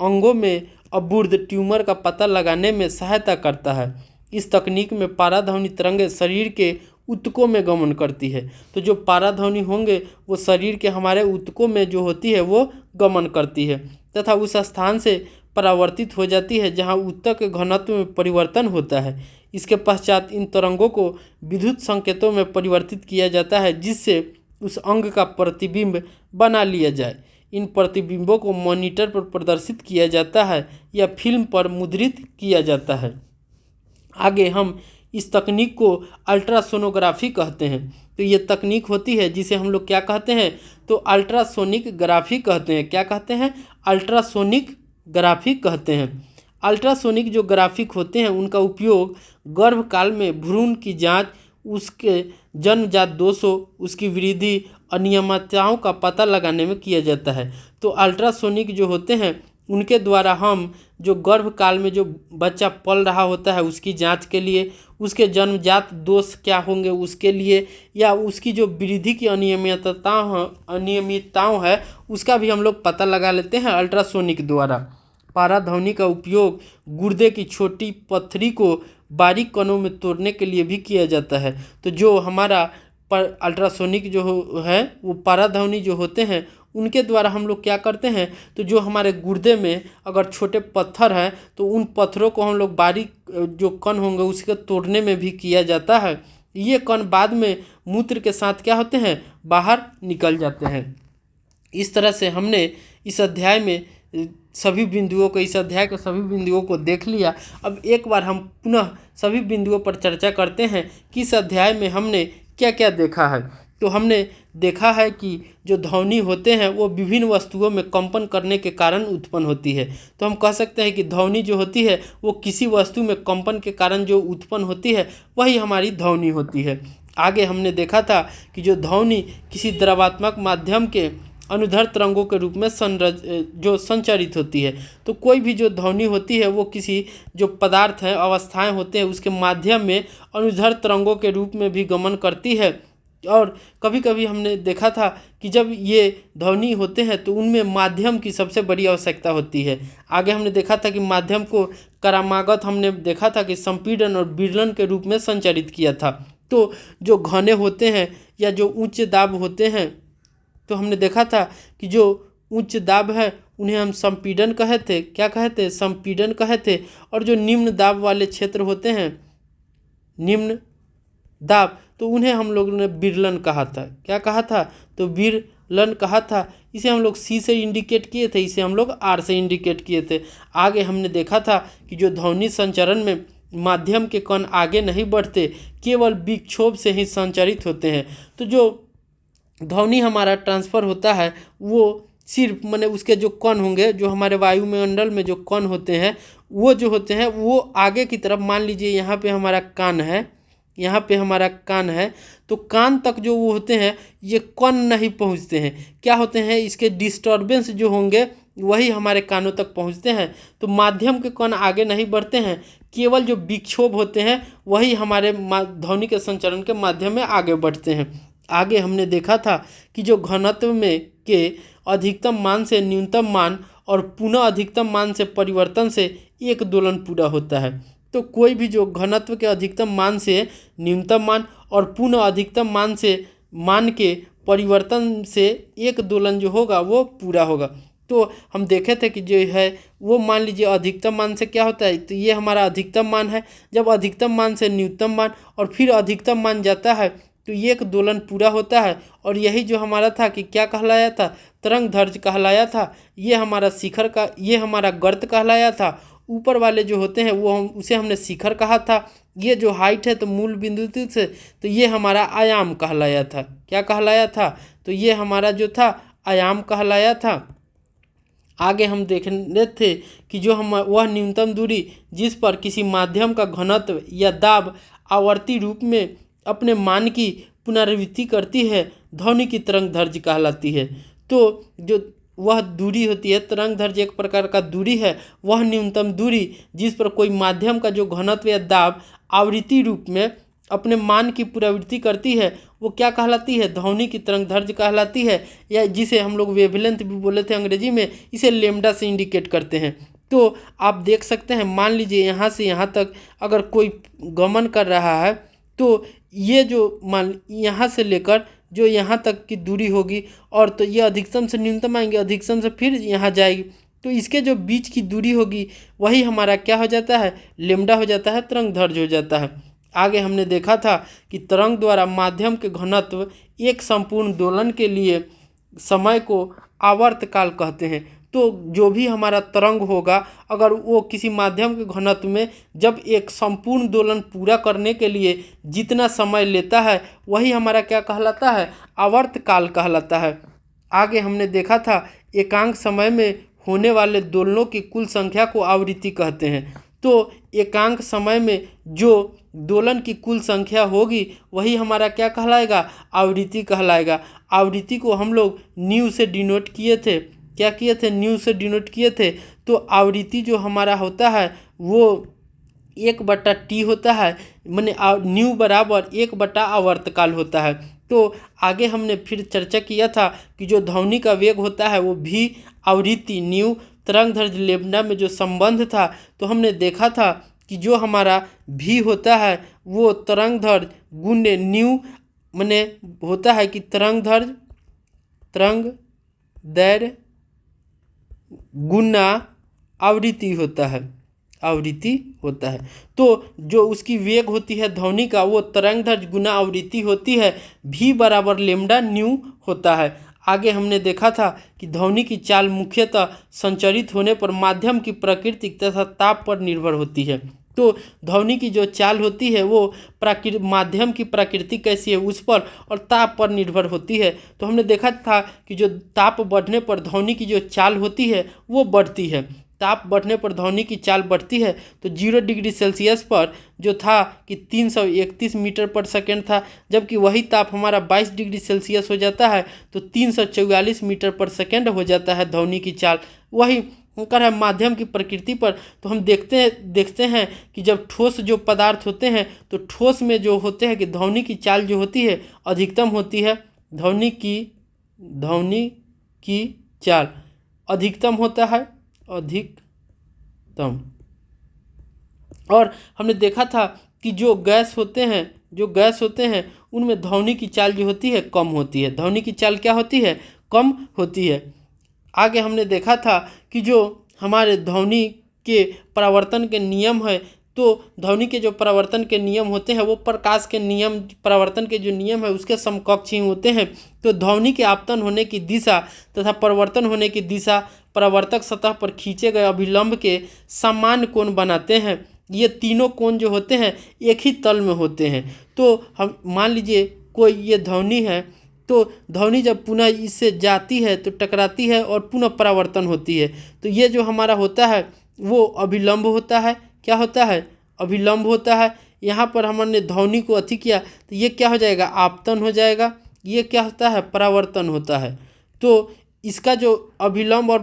अंगों में अवरुद्ध ट्यूमर का पता लगाने में सहायता करता है। इस तकनीक में पराध्वनि तरंगें शरीर के ऊतकों में गमन करती है। तो जो पराध्वनि होंगे वो शरीर के हमारे ऊतकों में जो होती है वो गमन करती है तथा उस स्थान से परावर्तित हो जाती है जहां ऊतक के घनत्व में परिवर्तन होता है। इसके पश्चात इन तरंगों को विद्युत संकेतों में परिवर्तित किया जाता है जिससे उस अंग का प्रतिबिंब बना लिया जाए। इन प्रतिबिंबों को मॉनिटर पर प्रदर्शित किया जाता है या फिल्म पर मुद्रित किया जाता है। आगे हम इस तकनीक को अल्ट्रासोनोग्राफी कहते हैं। तो ये तकनीक होती है जिसे हम लोग क्या कहते हैं, तो अल्ट्रासोनिक ग्राफी कहते हैं। क्या कहते हैं, अल्ट्रासोनिक ग्राफी कहते हैं। अल्ट्रासोनिक जो ग्राफिक होते हैं उनका उपयोग गर्भकाल में भ्रूण की जांच, उसके जन्मजात दोषों, उसकी वृद्धि अनियमितताओं का पता लगाने में किया जाता है। तो अल्ट्रासोनिक जो होते हैं उनके द्वारा हम जो गर्भकाल में जो बच्चा पल रहा होता है उसकी जांच के लिए, उसके जन्मजात दोष क्या होंगे उसके लिए, या उसकी जो वृद्धि की अनियमितताओं है उसका भी हम लोग पता लगा लेते हैं अल्ट्रासोनिक द्वारा। पाराध्वनि का उपयोग गुर्दे की छोटी पत्थरी को बारीक कणों में तोड़ने के लिए भी किया जाता है। तो जो हमारा अल्ट्रासोनिक जो है वो पाराध्वनि जो होते हैं उनके द्वारा हम लोग क्या करते हैं, तो जो हमारे गुर्दे में अगर छोटे पत्थर हैं तो उन पत्थरों को हम लोग बारीक जो कण होंगे उसके तोड़ने में भी किया जाता है। ये कण बाद में मूत्र के साथ क्या होते हैं, बाहर निकल जाते हैं। इस तरह से हमने इस अध्याय में सभी बिंदुओं को, इस अध्याय के सभी बिंदुओं को देख लिया। अब एक बार हम पुनः सभी बिंदुओं पर चर्चा करते हैं कि इस अध्याय में हमने क्या क्या देखा है। तो हमने देखा है कि जो ध्वनि होते हैं वो विभिन्न वस्तुओं में कंपन करने के कारण उत्पन्न होती है। तो हम कह सकते हैं कि ध्वनि जो होती है वो किसी वस्तु में कंपन के कारण जो उत्पन्न होती है वही हमारी ध्वनि होती है। आगे हमने देखा था कि जो ध्वनि किसी द्रवात्मक माध्यम के अनुदैर्घ्य तरंगों के रूप में जो संचरित होती है। तो कोई भी जो ध्वनि होती है वो किसी जो पदार्थ हैं, अवस्थाएं होते हैं उसके माध्यम में अनुदैर्घ्य तरंगों के रूप में भी गमन करती है। और कभी कभी हमने देखा था कि जब ये ध्वनि होते हैं तो उनमें माध्यम की सबसे बड़ी आवश्यकता होती है। आगे हमने देखा था कि माध्यम को क्रमागत हमने देखा था कि संपीड़न और विरलन के रूप में संचरित किया था। तो जो घने होते हैं या जो उच्च दाब होते हैं, तो हमने देखा था कि जो उच्च दाब है उन्हें हम संपीड़न कहे थे, क्या कहे थे, संपीड़न कहे थे। और जो निम्न दाब वाले क्षेत्र होते हैं, निम्न दाब, तो उन्हें हम लोगों ने विरलन कहा था। क्या कहा था, तो विरलन कहा था। इसे हम लोग सी से इंडिकेट किए थे, इसे हम लोग आर से इंडिकेट किए थे। आगे हमने देखा था कि जो ध्वनि संचरण में माध्यम के कण आगे नहीं बढ़ते, केवल विक्षोभ से ही संचरित होते हैं। तो जो ध्वनि हमारा ट्रांसफ़र होता है वो सिर्फ माने उसके जो कण होंगे, जो हमारे वायुमंडल में जो कण होते हैं वो जो होते हैं वो आगे की तरफ, मान लीजिए यहाँ पे हमारा कान है, यहाँ पे हमारा कान है, तो कान तक जो वो होते हैं ये कण नहीं पहुँचते हैं। क्या होते हैं, इसके डिस्टर्बेंस जो होंगे वही हमारे कानों तक पहुँचते हैं। तो माध्यम के कण आगे नहीं बढ़ते हैं, केवल जो विक्षोभ होते हैं वही हमारे ध्वनि के संचरण के माध्यम में आगे बढ़ते हैं। आगे हमने देखा था कि जो घनत्व में के अधिकतम मान से न्यूनतम मान और पुनः अधिकतम मान से परिवर्तन से एक दोलन पूरा होता है। तो कोई भी जो घनत्व के अधिकतम मान से न्यूनतम मान और पुनः अधिकतम मान के परिवर्तन से एक दोलन जो होगा वो पूरा होगा। तो हम देखे थे कि जो है वो मान लीजिए अधिकतम मान से क्या होता है, तो ये हमारा अधिकतम मान है। जब अधिकतम मान से न्यूनतम मान और फिर अधिकतम मान जाता है तो ये एक दोलन पूरा होता है। और यही जो हमारा था कि क्या कहलाया था, तरंग दैर्घ्य कहलाया था। ये हमारा शिखर का, ये हमारा गर्त कहलाया था। ऊपर वाले जो होते हैं वो उसे हमने शिखर कहा था। ये जो हाइट है तो मूल बिंदु से, तो ये हमारा आयाम कहलाया था। क्या कहलाया था, तो ये हमारा जो था आयाम कहलाया था। आगे हम देखने थे कि जो हम वह न्यूनतम दूरी जिस पर किसी माध्यम का घनत्व या दाब आवर्ती रूप में अपने मान की पुनरावृत्ति करती है, ध्वनि की तरंग दैर्घ्य कहलाती है। तो जो वह दूरी होती है, तरंग दैर्घ्य एक प्रकार का दूरी है, वह न्यूनतम दूरी जिस पर कोई माध्यम का जो घनत्व या दाब आवृत्ति रूप में अपने मान की पुनरावृत्ति करती है वो क्या कहलाती है, ध्वनि की तरंग दैर्घ्य कहलाती है। या जिसे हम लोग वेवलेंथ भी बोले थे अंग्रेजी में, इसे लेमडा से इंडिकेट करते हैं। तो आप देख सकते हैं, मान लीजिए यहाँ से यहाँ तक अगर कोई गमन कर रहा है तो ये जो मान यहाँ से लेकर जो यहाँ तक की दूरी होगी, और तो ये अधिकतम से न्यूनतम आएंगे, अधिकतम से फिर यहाँ जाएगी, तो इसके जो बीच की दूरी होगी वही हमारा क्या हो जाता है, लेमडा हो जाता है, तरंग दैर्घ्य हो जाता है। आगे हमने देखा था कि तरंग द्वारा माध्यम के घनत्व एक संपूर्ण दोलन के लिए समय को आवर्तकाल कहते हैं। तो जो भी हमारा तरंग होगा अगर वो किसी माध्यम के घनत्व में जब एक संपूर्ण दोलन पूरा करने के लिए जितना समय लेता है वही हमारा क्या कहलाता है, आवर्तकाल कहलाता है। आगे हमने देखा था एकांक समय में होने वाले दोलनों की कुल संख्या को आवृत्ति कहते हैं। तो एकांक समय में जो दोलन की कुल संख्या होगी वही हमारा क्या कहलाएगा, आवृत्ति कहलाएगा। आवृत्ति को हम लोग न्यू से डिनोट किए थे, क्या किए थे, न्यू से डिनोट किए थे। तो आवृत्ति जो हमारा होता है वो 1/T होता है, माने न्यू बराबर 1/ आवर्तकाल होता है। तो आगे हमने फिर चर्चा किया था कि जो ध्वनि का वेग होता है वो भी आवृत्ति न्यू तरंग दैर्ध्य लैम्ब्डा में जो संबंध था, तो हमने देखा था कि जो हमारा भी होता है वो तरंग दैर्ध्य गुणे न्यू माने होता है कि तरंग दैर्ध्य गुना आवृत्ति होता है, आवृत्ति होता है। तो जो उसकी वेग होती है ध्वनि का वो तरंग दैर्ध्य गुना आवृत्ति होती है, भी बराबर लैम्ब्डा न्यू होता है। आगे हमने देखा था कि ध्वनि की चाल मुख्यतः संचरित होने पर माध्यम की प्रकृति तथा ताप पर निर्भर होती है। तो ध्वनि की जो चाल होती है वो माध्यम की प्रकृति कैसी है उस पर और ताप पर निर्भर होती है। तो हमने देखा था कि जो ताप बढ़ने पर ध्वनि की जो चाल होती है वो बढ़ती है, ताप बढ़ने पर ध्वनि की चाल बढ़ती है। तो 0 डिग्री सेल्सियस पर जो था कि 331 मीटर पर सेकेंड था, जबकि वही ताप हमारा 22 डिग्री सेल्सियस हो जाता है तो 344 मीटर पर सेकेंड हो जाता है ध्वनि की चाल। वही कर है माध्यम की प्रकृति पर। तो हम देखते हैं कि जब ठोस जो पदार्थ होते हैं तो ठोस में जो होते हैं कि ध्वनि की चाल जो होती है अधिकतम होती है, ध्वनि की चाल अधिकतम होता है, अधिकतम। और हमने देखा था कि जो गैस होते हैं उनमें ध्वनि की चाल जो होती है कम होती है, ध्वनि की चाल क्या होती है, कम होती है। आगे हमने देखा था कि जो हमारे ध्वनि के परावर्तन के नियम है, तो ध्वनि के जो परावर्तन के नियम होते हैं वो प्रकाश के नियम, परावर्तन के जो नियम है उसके समकक्ष ही होते हैं। तो ध्वनि के आपतन होने की दिशा तथा परावर्तन होने की दिशा परावर्तक सतह पर खींचे गए अभिलंब के समान कोण बनाते हैं। ये तीनों कोण जो होते हैं एक ही तल में होते हैं। तो हम मान लीजिए कोई ये ध्वनि है, तो ध्वनि जब पुनः इससे जाती है तो टकराती है और पुनः परावर्तन होती है। तो ये जो हमारा होता है वो अभिलंब होता है, क्या होता है, अभिलंब होता है। यहाँ पर हमने ध्वनि को अति किया तो ये क्या हो जाएगा, आपतन हो जाएगा। ये क्या होता है, परावर्तन होता है। तो इसका जो अभिलंब और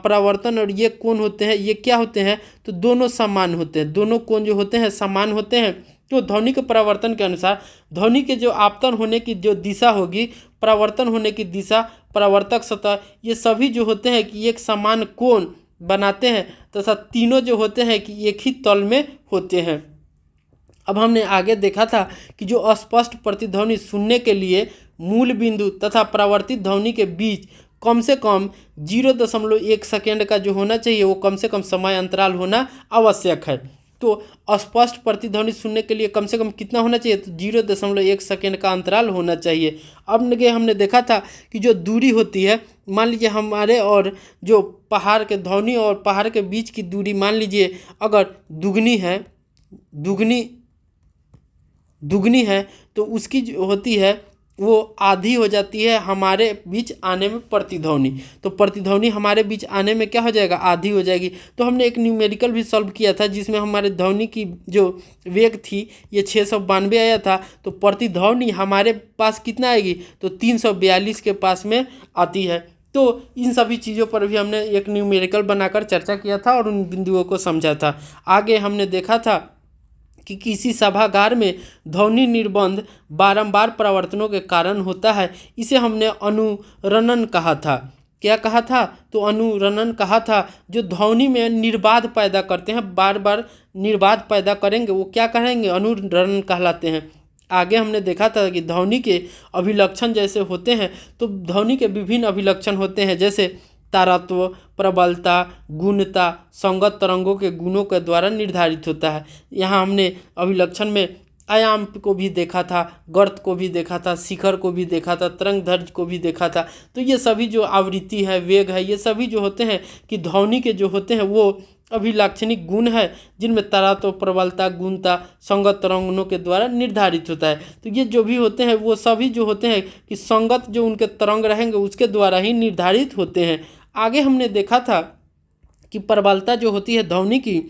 परावर्तन और ये कोण होते हैं ये क्या होते हैं, तो दोनों समान होते हैं, दोनों कोण जो होते हैं समान होते हैं। तो ध्वनि के परावर्तन के अनुसार ध्वनि के जो आपतन होने की जो दिशा होगी, परावर्तन होने की दिशा, परावर्तक सतह, ये सभी जो होते हैं कि एक समान कोण बनाते हैं तथा तीनों जो होते हैं कि एक ही तल में होते हैं। अब हमने आगे देखा था कि जो अस्पष्ट प्रतिध्वनि सुनने के लिए मूल बिंदु तथा परावर्तित ध्वनि के बीच कम से कम 0.1 सेकेंड का जो होना चाहिए वो कम से कम समय अंतराल होना आवश्यक है। तो अस्पष्ट प्रतिध्वनि सुनने के लिए कम से कम कितना होना चाहिए, तो 0.1 सेकेंड का अंतराल होना चाहिए। अब हमने देखा था कि जो दूरी होती है, मान लीजिए हमारे और जो पहाड़ के ध्वनि और पहाड़ के बीच की दूरी मान लीजिए अगर दुगनी है तो उसकी जो होती है वो आधी हो जाती है हमारे बीच आने में प्रतिध्वनि। तो प्रतिध्वनि हमारे बीच आने में क्या हो जाएगा, आधी हो जाएगी। तो हमने एक न्यूमेरिकल भी सॉल्व किया था जिसमें हमारे ध्वनि की जो वेग थी ये 692 आया था। तो प्रतिध्वनि हमारे पास कितना आएगी, तो 342 के पास में आती है। तो इन सभी चीज़ों पर भी हमने एक न्यूमेरिकल बनाकर चर्चा किया था और उन बिंदुओं को समझा था। आगे हमने देखा था कि किसी सभागार में ध्वनि निर्बंध बारंबार परावर्तनों के कारण होता है, इसे हमने अनुरणन कहा था। क्या कहा था, तो अनुरणन कहा था। जो ध्वनि में निर्बाध पैदा करते हैं, बार बार निर्बाध पैदा करेंगे वो क्या कहेंगे, अनुरणन कहलाते हैं। आगे हमने देखा था कि ध्वनि के अभिलक्षण जैसे होते हैं, तो ध्वनि के विभिन्न अभिलक्षण होते हैं जैसे तारत्व, प्रबलता, गुणता, संगत तरंगों के गुणों के द्वारा निर्धारित होता है। यहाँ हमने अभिलक्षण में आयाम को भी देखा था, गर्त को भी देखा था, शिखर को भी देखा था, तरंग दैर्ध्य को भी देखा था। तो ये सभी जो आवृत्ति है, वेग है, ये सभी जो होते हैं कि ध्वनि के जो होते हैं वो अभिलाक्षणिक गुण है जिनमें तारत्व, प्रबलता, गुणता, संगत तरंगों के द्वारा निर्धारित होता है। तो ये जो भी होते हैं वो सभी जो होते हैं कि संगत जो उनके तरंग रहेंगे उसके द्वारा ही निर्धारित होते हैं। आगे हमने देखा था कि प्रबलता जो होती है ध्वनि की,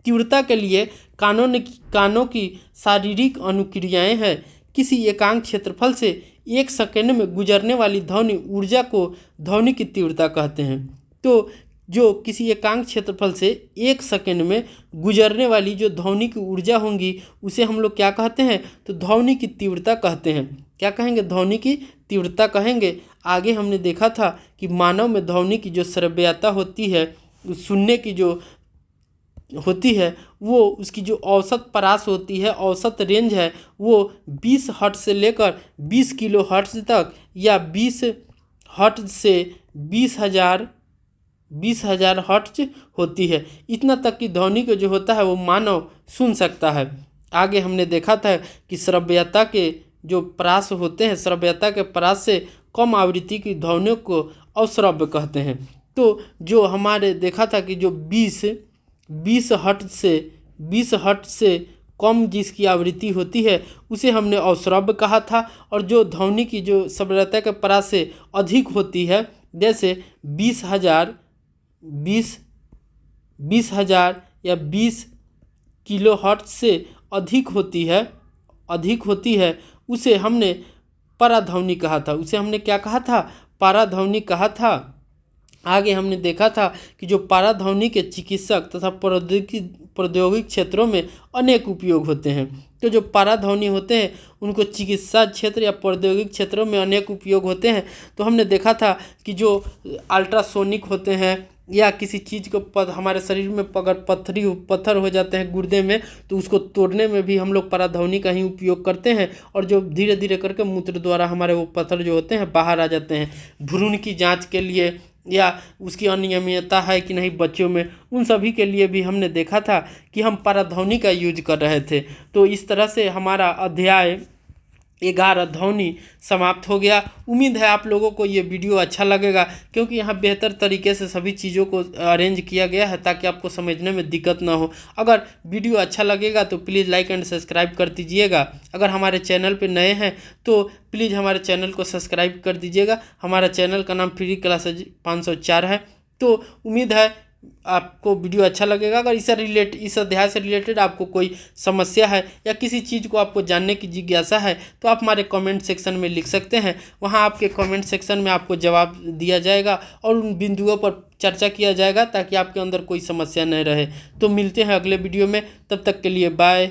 तीव्रता के लिए कानों की शारीरिक अनुक्रियाएं हैं। किसी एकांक क्षेत्रफल से 1 सेकंड में गुजरने वाली ध्वनि ऊर्जा को ध्वनि की तीव्रता कहते हैं। तो जो किसी एकांक क्षेत्रफल से 1 सेकंड में गुजरने वाली जो ध्वनि की ऊर्जा होंगी उसे हम लोग क्या कहते हैं, तो ध्वनि की तीव्रता कहते हैं। क्या कहेंगे, ध्वनि की तीव्रता कहेंगे। आगे हमने देखा था कि मानव में ध्वनि की जो श्रव्यता होती है, सुनने की जो होती है, वो उसकी जो औसत परास होती है, औसत रेंज है, वो 20 हर्ट्ज से लेकर 20 किलो हर्ट्ज तक या 20 हर्ट्ज से 20,000 हर्ट्ज होती है। इतना तक की ध्वनि को जो होता है वो मानव सुन सकता है। आगे हमने देखा था कि श्रव्यता के जो परास होते हैं, श्रव्यता के परास से कम आवृत्ति की ध्वनियों को अश्रव्य कहते हैं। तो जो हमारे देखा था कि जो 20 हर्ट्ज से कम जिसकी आवृत्ति होती है उसे हमने अश्रव्य कहा था। और जो ध्वनि की जो श्रव्यता के परास से अधिक होती है, जैसे 20,000 या 20 किलो हर्ट्ज से अधिक होती है, उसे हमने पराध्वनि कहा था। उसे हमने क्या कहा था, पराध्वनि कहा था। आगे हमने देखा था कि जो पराध्वनि के चिकित्सक तथा प्रौद्योगिक क्षेत्रों में अनेक उपयोग होते हैं। तो जो पराध्वनि होते हैं उनको चिकित्सा क्षेत्र या प्रौद्योगिक क्षेत्रों में अनेक उपयोग होते हैं। तो हमने देखा था कि जो अल्ट्रासोनिक होते हैं या किसी चीज़ को हमारे शरीर में अगर पत्थर हो जाते हैं गुर्दे में, तो उसको तोड़ने में भी हम लोग पराध्वनि का ही उपयोग करते हैं। और जो धीरे धीरे करके मूत्र द्वारा हमारे वो पत्थर जो होते हैं बाहर आ जाते हैं। भ्रूण की जांच के लिए या उसकी अनियमितता है कि नहीं बच्चों में, उन सभी के लिए भी हमने देखा था कि हम पराध्वनि का यूज कर रहे थे। तो इस तरह से हमारा अध्याय 11 ध्वनि समाप्त हो गया। उम्मीद है आप लोगों को ये वीडियो अच्छा लगेगा, क्योंकि यहाँ बेहतर तरीके से सभी चीज़ों को अरेंज किया गया है ताकि आपको समझने में दिक्कत ना हो। अगर वीडियो अच्छा लगेगा तो प्लीज़ लाइक एंड सब्सक्राइब कर दीजिएगा। अगर हमारे चैनल पे नए हैं तो प्लीज़ हमारे चैनल को सब्सक्राइब कर दीजिएगा। हमारा चैनल का नाम फ्री क्लासेज 504 है। तो उम्मीद है आपको वीडियो अच्छा लगेगा। अगर इस अध्याय से रिलेटेड आपको कोई समस्या है या किसी चीज़ को आपको जानने की जिज्ञासा है तो आप हमारे कमेंट सेक्शन में लिख सकते हैं। वहां आपके कमेंट सेक्शन में आपको जवाब दिया जाएगा और उन बिंदुओं पर चर्चा किया जाएगा ताकि आपके अंदर कोई समस्या न रहे। तो मिलते हैं अगले वीडियो में, तब तक के लिए बाय।